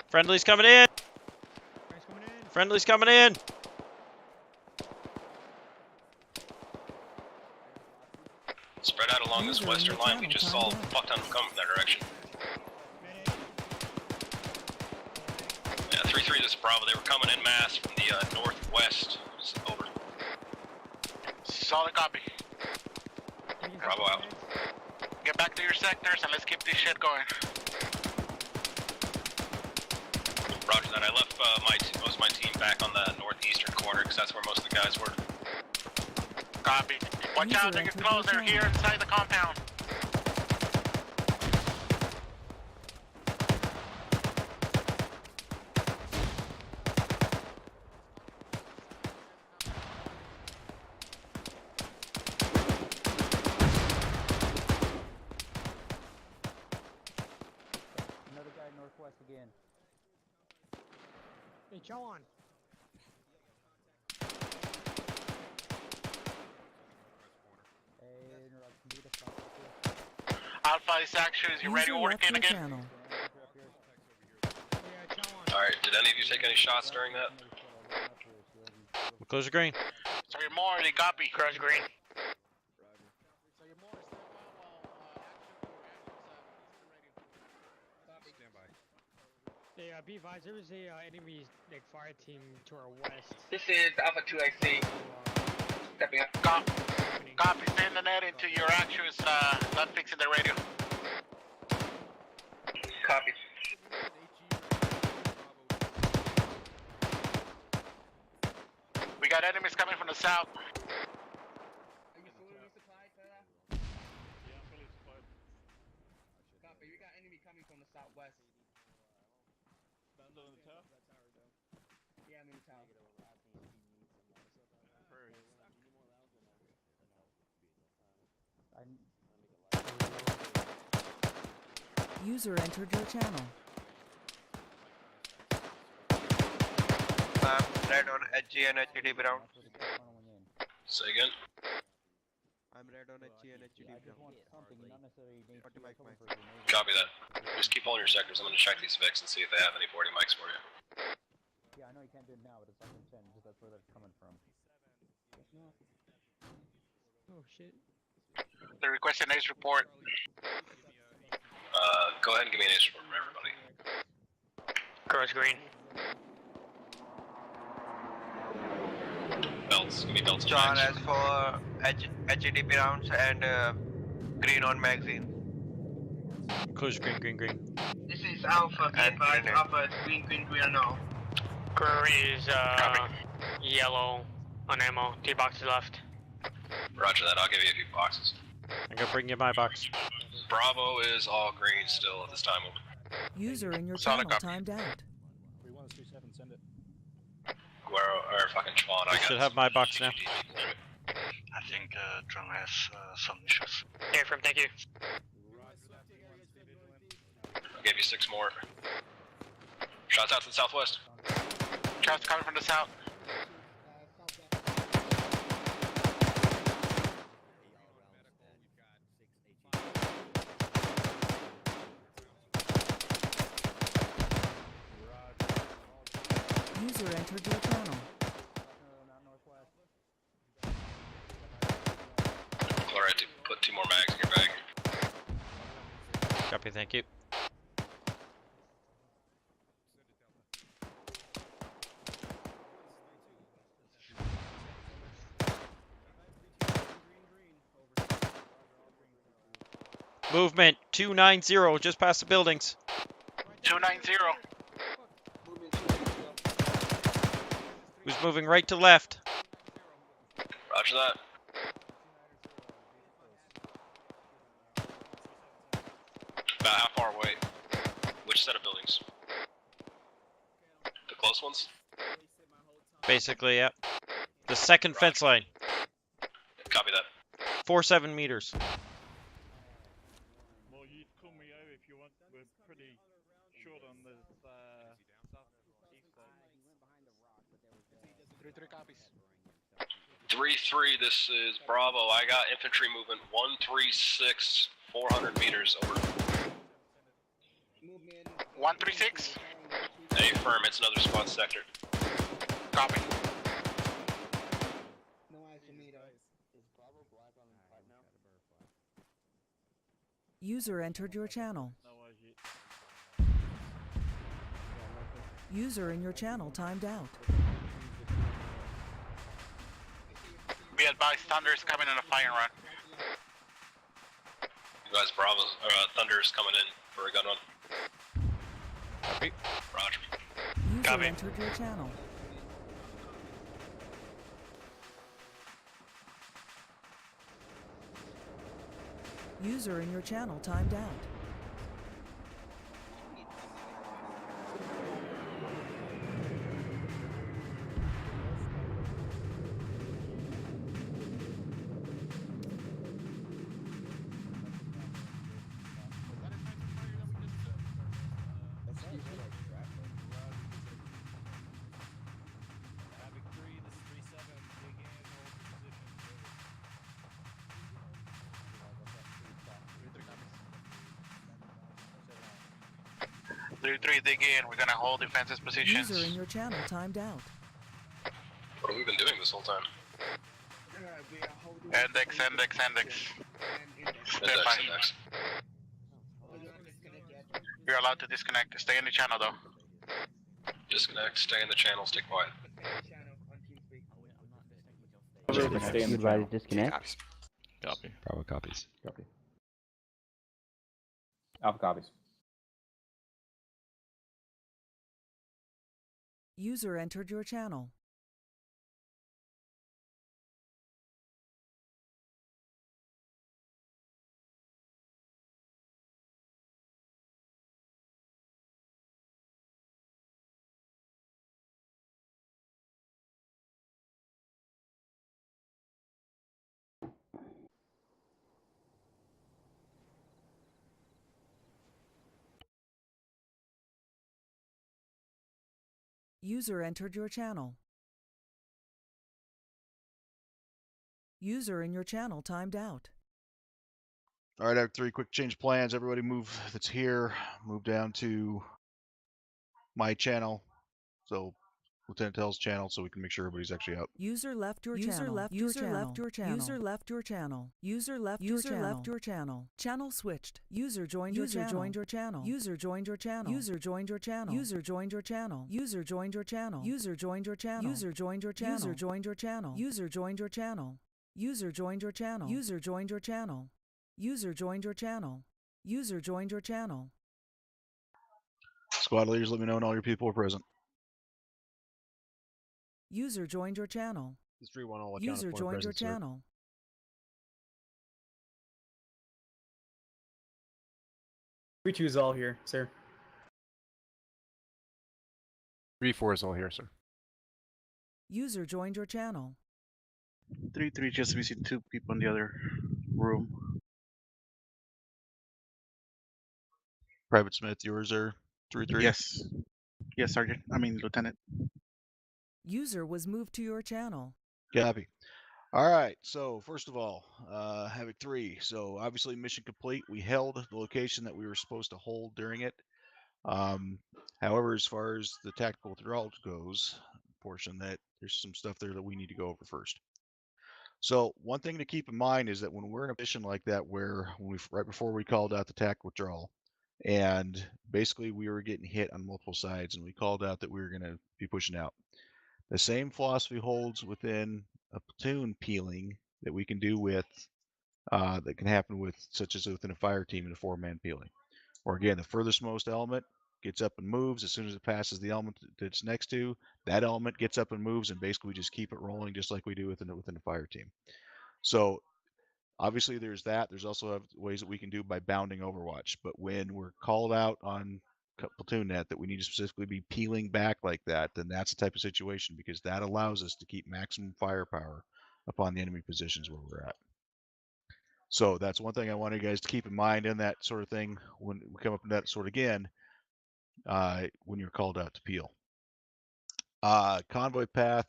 Friendly's coming in. Friendly's coming in. Spread out along this User in western your line, we channel just saw timed a out. fuck ton of them coming from that direction. Yeah, 3-3, this is Bravo, they were coming en masse from the northwest, over. Solid copy. Bravo out. Get back to your sectors and let's keep this shit going. Roger that. I left most of my team back on the northeastern corner because that's where most of the guys were. Copy. Watch out, they're close. They're here inside the compound. Another guy northwest again. Hey, Chowan. Alpha, this action is you ready to work in again? Alright, did any of you take any shots during that? We'll close the green. So you're more, they copy. Crush green. Hey, B-Vise, there was a enemy like fire team to our west. This is Alpha 2 AC. Stepping up. Copy, stay in the net until your actuals not fixing the radio. Copy. We got enemies coming from the south. Are you fully resupplied, fella? Yeah, I'm fully supplied. Copy, we got enemy coming from the southwest. Stand on the tower? Yeah, I'm in the town. User entered your channel. Red on HG and HD ground. Say again. I'm red on HG and HG ground. Copy that. Just keep holding your sectors. I'm gonna check these Vics and see if they have any boarding mics for you. Yeah, I know you can't do it now, but it's something change, because that's where they're coming from. Oh shit. They're requesting ace report. Go ahead and give me an ace report from everybody. Girls green. Belts. Give me belts. and John mags. as for HDP rounds and green on magazine. Close green. This is Alpha, B-Advised, Alpha, green now. Green is yellow on ammo. 2 boxes left. Roger that. I'll give you a few boxes. I'm gonna bring you my box. Bravo is all green still at this time. Over. User in your Solid channel copy. timed out. 3137, send it. Guero or fucking Chwan. I Should have my box now. I think Drone has some issues. Here from, thank you. I'll give you 6 more. Shots out to the southwest. Shots coming from the south. User entered your channel. Alright, put 2 more mags in your bag. Copy, thank you. Movement 290, just past the buildings. 290. Who's moving right to left? Roger that. About how far away? Which set of buildings? The close ones? Basically, yeah. The second fence line. Copy that. 47 meters. Well, you'd call me over if you want. We're pretty short on this east side. 3-3 copies. 3-3, this is Bravo. I got infantry movement 136, 400 meters over. 136. Hey, firm, it's another squad sector. Copy. User entered your channel. User in your channel timed out. Be advised, Thunder is coming on a fire run. You guys, Bravo, Thunder's coming in for a gun run. Copy. Roger. User Copy. entered your channel. User in your channel timed out. Havoc 3, this is 3-7, dig in, hold position. 3-3, dig in. We're gonna hold defensive positions. User in your channel timed out. What have we been doing this whole time? Index. Stand by. You're allowed to disconnect. Stay in the channel though. Disconnect, stay in the channel, stay quiet. Stay in the channel. Disconnect. Copy. Bravo copies. Copy. Alpha copies. User entered your channel. User entered your channel. User in your channel timed out. All right, I have 3 quick change plans. Everybody move that's here, move down to my channel. So Lieutenant Tell's channel, so we can make sure everybody's actually out. User left your channel. Left User left your channel. User left your channel. User left your channel. Left your channel. Channel switched. User joined your channel. Joined your channel. User joined your channel. User joined your channel. User joined your channel. User joined your channel. User joined your channel. User joined your channel. User joined your channel. User joined your channel. User joined your channel. User joined your channel. User joined your channel. User joined your channel. Squad leaders, let me know when all your people are present. User joined your channel. This 3-1 all User joined your channel. 3-2 is all here, sir. 3-4 is all here, sir. User joined your channel. 3-3, just missing 2 people in the other room. Private Smith, yours are 3-3? Yes. Yes, Sergeant. I mean, Lieutenant. User was moved to your channel. Copy. All right, so first of all, Havoc 3. So obviously mission complete. We held the location that we were supposed to hold during it. However, as far as the tactical withdrawal goes, portion that there's some stuff there that we need to go over first. So one thing to keep in mind is that when we're in a mission like that, where right before we called out the tactical withdrawal, and basically we were getting hit on multiple sides, and we called out that we were going to be pushing out. The same philosophy holds within a platoon peeling that we can do with, that can happen with, such as within a fire team in a 4-man peeling. Or again, the furthest most element gets up and moves. As soon as it passes the element that it's next to, that element gets up and moves, and basically we just keep it rolling just like we do within a fire team. So obviously there's that. There's also ways that we can do by bounding Overwatch. But when we're called out on platoon net that we need to specifically be peeling back like that, then that's the type of situation, because that allows us to keep maximum firepower upon the enemy positions where we're at. So that's one thing I want you guys to keep in mind in that sort of thing when we come up in that sort again, when you're called out to peel. Convoy path,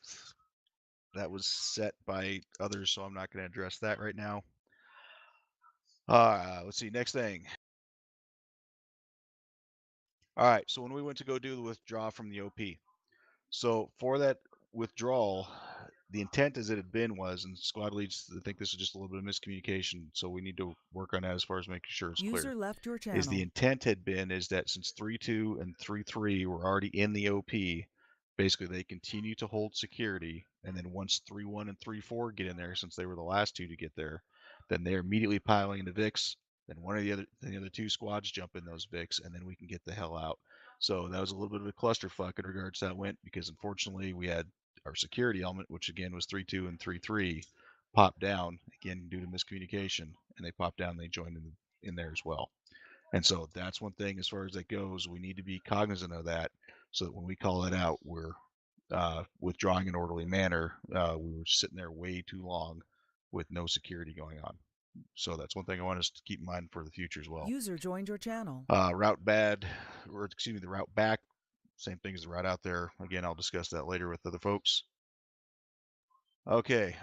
that was set by others, so I'm not going to address that right now. Let's see, next thing. All right, so when we went to go do the withdraw from the OP, so for that withdrawal, the intent as it had been was, and squad leads think this is just a little bit of miscommunication, so we need to work on that as far as making sure it's User clear. left your channel. Is the intent had been is that since 3-2 and 3-3 were already in the OP, basically they continue to hold security, and then once 3-1 and 3-4 get in there, since they were the last 2 to get there, then they're immediately piling into VIX. Then one of the other 2 squads jump in those VIX, and then we can get the hell out. So that was a little bit of a clusterfuck in regards to that went, because unfortunately we had our security element, which again was 3-2 and 3-3, popped down again due to miscommunication, and they popped down. They joined in there as well. And so that's one thing as far as that goes. We need to be cognizant of that, so that when we call it out, we're withdrawing in an orderly manner. We were sitting there way too long with no security going on. So that's one thing I want us to keep in mind for the future as well. User joined your channel. Route bad, or excuse me, the route back, same thing as the route out there. Again, I'll discuss that later with other folks. Okay,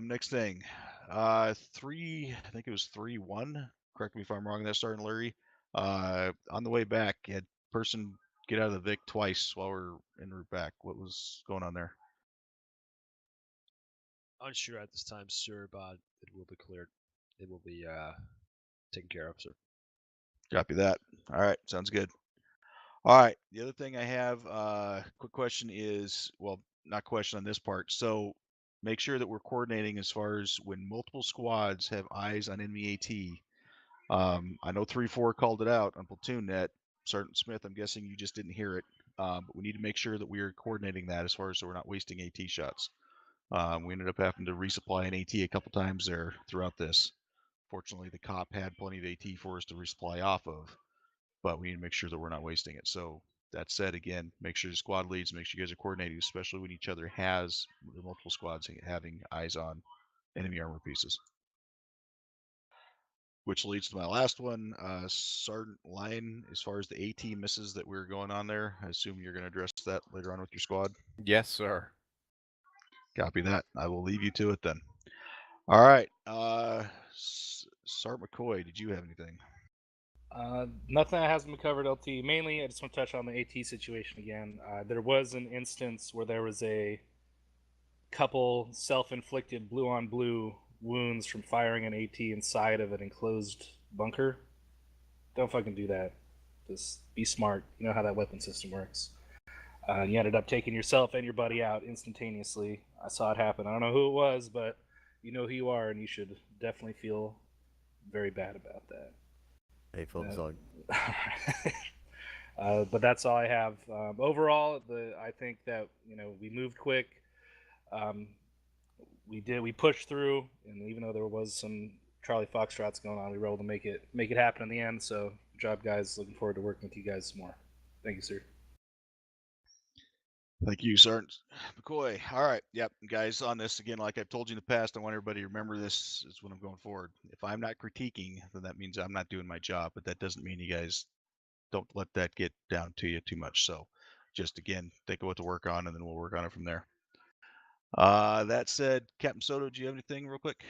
next thing. I think it was 3-1. Correct me if I'm wrong on that, Sergeant Larry. On the way back, you had person get out of the Vic twice while we're en route back. What was going on there? Unsure at this time, sir, but it will be cleared. It will be taken care of, sir. Copy that. All right, sounds good. All right. The other thing I have, quick question is, well, not question on this part. So make sure that we're coordinating as far as when multiple squads have eyes on enemy AT. I know 3-4 called it out on platoon net. Sergeant Smith, I'm guessing you just didn't hear it. But we need to make sure that we are coordinating that as far as so we're not wasting AT shots. We ended up having to resupply an AT a couple times there throughout this. Fortunately, the cop had plenty of AT for us to resupply off of, but we need to make sure that we're not wasting it. So that said, again, make sure the squad leads, make sure you guys are coordinating, especially when each other has the multiple squads having eyes on enemy armor pieces. Which leads to my last one, Sergeant Lyon, as far as the AT misses that we're going on there, I assume you're going to address that later on with your squad? Yes, sir. Copy that. I will leave you to it then. All right. Sergeant McCoy, did you have anything? Nothing that hasn't been covered, LT. Mainly, I just want to touch on the AT situation again. There was an instance where there was a couple self-inflicted blue-on-blue wounds from firing an AT inside of an enclosed bunker. Don't fucking do that. Just be smart. You know how that weapon system works. You ended up taking yourself and your buddy out instantaneously. I saw it happen. I don't know who it was, but you know who you are, and you should definitely feel very bad about that. Hey, folks, on. But that's all I have. Overall, I think that we moved quick. We pushed through, and even though there was some Charlie Foxtrots going on, we were able to make it happen in the end. So, good job, guys. Looking forward to working with you guys some more. Thank you, sir. Thank you, Sergeant McCoy. All right. Yep. Guys, on this, again, like I've told you in the past, I want everybody to remember this is when I'm going forward. If I'm not critiquing, then that means I'm not doing my job, but that doesn't mean you guys don't let that get down to you too much. So just, again, think of what to work on, and then we'll work on it from there. That said, Captain Soto, do you have anything real quick?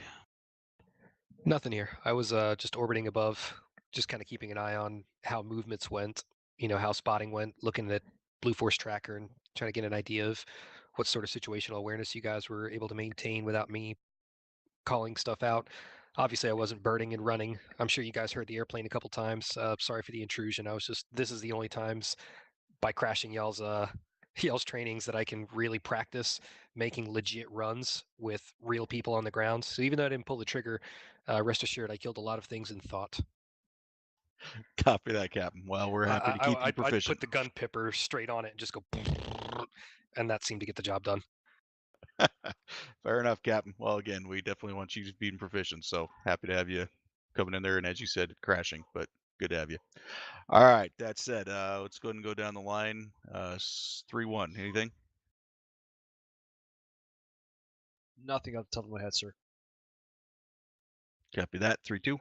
Nothing here. I was just orbiting above, just kind of keeping an eye on how movements went, how spotting went, looking at Blue Force tracker and trying to get an idea of what sort of situational awareness you guys were able to maintain without me calling stuff out. Obviously, I wasn't birding and running. I'm sure you guys heard the airplane a couple times. Sorry for the intrusion. This is the only times by crashing y'all's trainings that I can really practice making legit runs with real people on the ground. So even though I didn't pull the trigger, rest assured I killed a lot of things in thought. Copy that, Captain. Well, we're happy to keep you proficient. I'd put the gun pipper straight on it and just go, and that seemed to get the job done. Fair enough, Captain. Well, again, we definitely want you being proficient, so happy to have you coming in there, and as you said, crashing, but good to have you. All right, that said, let's go ahead and go down the line. 3-1, anything? Nothing off the top of my head, sir. Copy that. 3-2.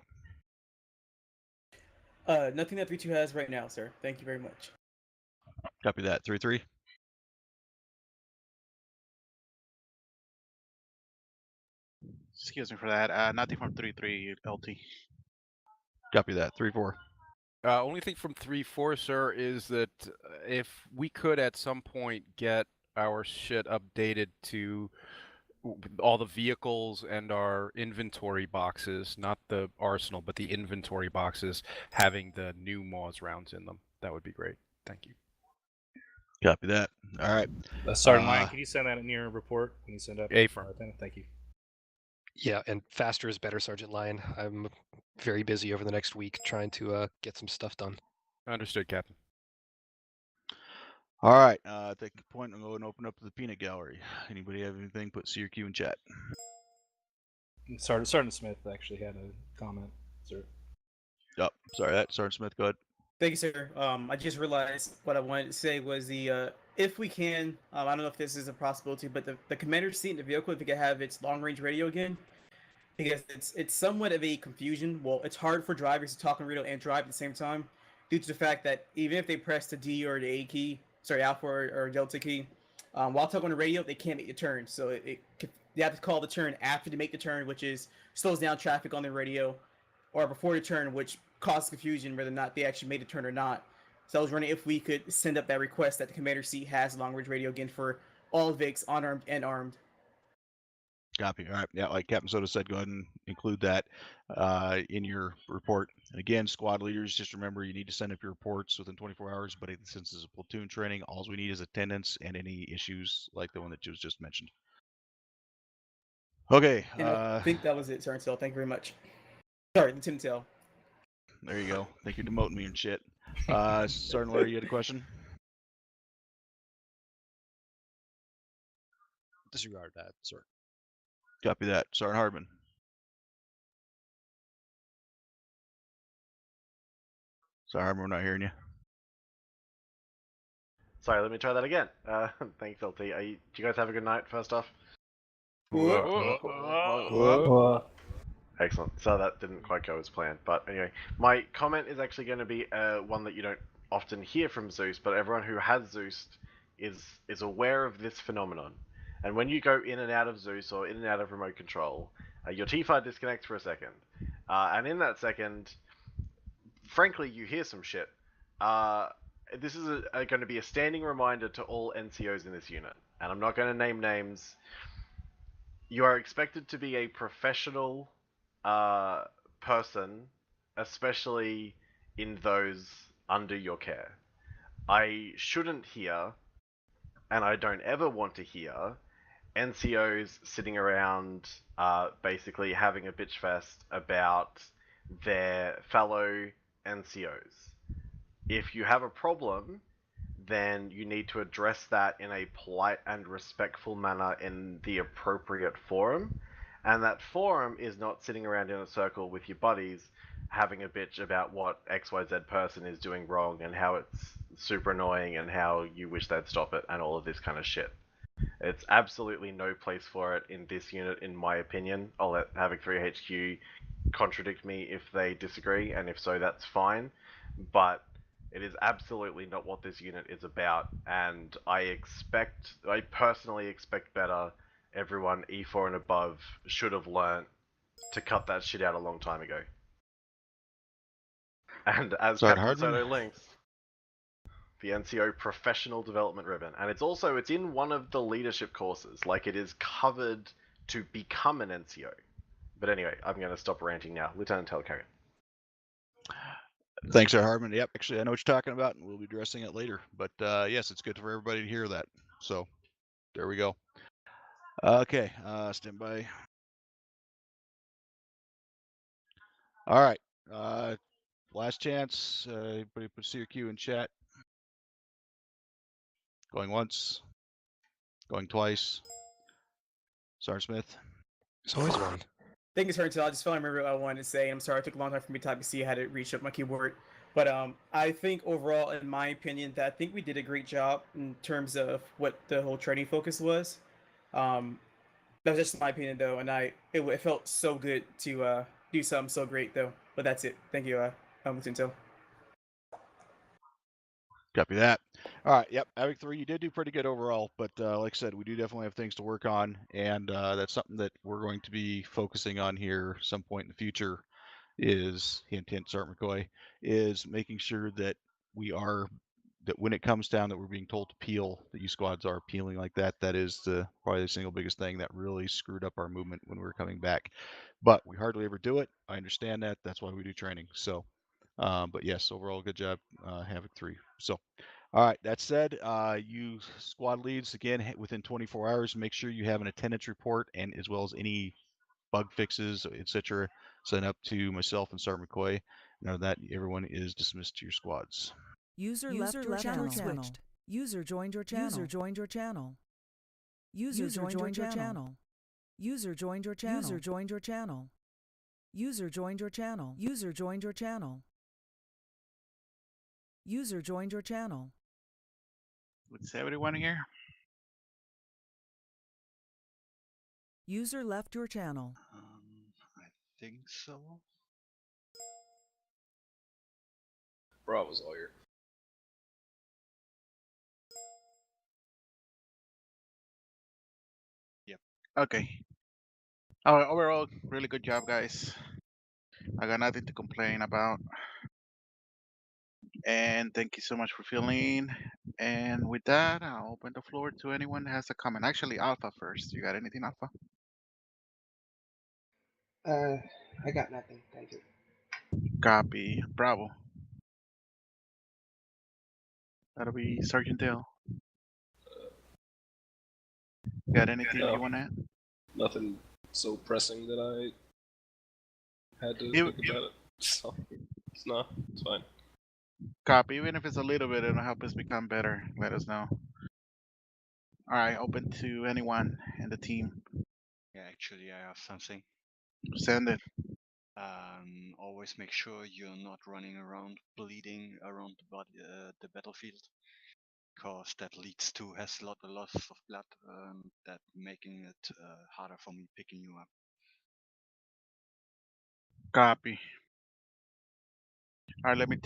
Nothing that 3-2 has right now, sir. Thank you very much. Copy that. 3-3. Excuse me for that. Nothing from 3-3 LT. Copy that. 3-4. Only thing from 3-4, sir, is that if we could at some point get our shit updated to all the vehicles and our inventory boxes, not the arsenal, but the inventory boxes, having the new Maws rounds in them, that would be great. Thank you. Copy that. All right. Sergeant Lyon, can you send that in your report when you send up? Affirm. Thank you. Yeah, and faster is better, Sergeant Lyon. I'm very busy over the next week trying to get some stuff done. Understood, Captain. All right. At that point, I'm going to open up the peanut gallery. Anybody have anything? Put C or Q in chat. Sergeant Smith actually had a comment, sir. Yep. Sorry, Sergeant Smith, go ahead. Thank you, sir. I just realized what I wanted to say was if we can, I don't know if this is a possibility, but the commander's seat in the vehicle, if we could have its long-range radio again, because it's somewhat of a confusion. Well, it's hard for drivers to talk on radio and drive at the same time, due to the fact that even if they press the D or the A key, sorry, Alpha or Delta key, while talking on the radio, they can't make the turn. So they have to call the turn after they make the turn, which slows down traffic on the radio, or before the turn, which causes confusion whether or not they actually made the turn or not. So I was wondering if we could send up that request that the commander's seat has long-range radio again for all VICs, unarmed and armed. Copy. All right. Yeah, like Captain Soda said, go ahead and include that in your report. And again, squad leaders, just remember you need to send up your reports within 24 hours. But since it's a platoon training, all we need is attendance and any issues like the one that was just mentioned. Okay. And I think that was it, Sergeant Tail. Thank you very much. Sorry, Lieutenant Tail. There you go. Thank you for demoting me and shit. Sergeant Larry, you had a question? Disregard that, sir. Copy that. Sergeant Hardman. Sorry, Hardman, we're not hearing you. Sorry, let me try that again. Thanks, LT. Do you guys have a good night, first off? Excellent. So that didn't quite go as planned. But anyway, my comment is actually going to be one that you don't often hear from Zeus, but everyone who has Zeus is aware of this phenomenon. And when you go in and out of Zeus or in and out of remote control, your T-Fire disconnects for a second. And in that second, frankly, you hear some shit. This is going to be a standing reminder to all NCOs in this unit. And I'm not going to name names. You are expected to be a professional person, especially in those under your care. I shouldn't hear, and I don't ever want to hear, NCOs sitting around basically having a bitch fest about their fellow NCOs. If you have a problem, then you need to address that in a polite and respectful manner in the appropriate forum. And that forum is not sitting around in a circle with your buddies having a bitch about what XYZ person is doing wrong and how it's super annoying and how you wish they'd stop it and all of this kind of shit. It's absolutely no place for it in this unit, in my opinion. I'll let Havoc 3 HQ contradict me if they disagree, and if so, that's fine. But it is absolutely not what this unit is about, and I personally expect better. Everyone E4 and above should have learnt to cut that shit out a long time ago. And as Captain Soto links, the NCO Professional Development Ribbon, and it's in one of the leadership courses, like it is covered to become an NCO. But anyway, I'm going to stop ranting now. Lieutenant Telcarrion. Thanks, Sir Hardman. Yep, actually, I know what you're talking about, and we'll be addressing it later. But yes, it's good for everybody to hear that. So there we go. Okay, stand by. All right, last chance. Everybody put CRQ in chat. Going once. Going twice. Sergeant Smith. There's always one. Thank you, Sergeant Tail. I just finally remember what I wanted to say. I'm sorry it took a long time for me to type to see how to reach up my keyboard. But I think overall, in my opinion, that I think we did a great job in terms of what the whole training focus was. That was just my opinion, though, and it felt so good to do something so great, though. But that's it. Thank you, Lieutenant Tail. Copy that. All right. Yep. Havoc 3, you did do pretty good overall, but like I said, we do definitely have things to work on, and that's something that we're going to be focusing on here some point in the future. Is hint hint, Sergeant McCoy, is making sure that that when it comes down that we're being told to peel, that you squads are peeling like that. That is probably the single biggest thing that really screwed up our movement when we were coming back. But we hardly ever do it. I understand that. That's why we do training. So, but yes, overall, good job, Havoc 3. So, all right. That said, you squad leads again within 24 hours. Make sure you have an attendance report and as well as any bug fixes, etc. Sent up to myself and Sergeant McCoy. Now that everyone is dismissed to your squads. User left your channel switched. User joined your channel. User joined your channel. User joined your channel. User joined your channel. User joined your channel. User joined your channel. User joined your channel. User joined your channel. Is everyone here? User left your channel. I think so. Bravo's all here. Yep. Okay. Overall, really good job, guys. I got nothing to complain about. And thank you so much for filling. And with that, I'll open the floor to anyone that has a comment. Actually, Alpha first. You got anything, Alpha? I got nothing. Thank you. Copy. Bravo. That'll be Sergeant Dale. Got anything No. you want to add? Nothing so pressing that I had to If- think about it. So, it's fine. Copy. Even if it's a little bit, it'll help us become better. Let us know. All right. Open to anyone in the team. Yeah, actually, I have something. Send it. Always make sure you're not running around bleeding around the battlefield, because that leads to a loss of blood, that making it harder for me picking you up. Copy. All right. Let me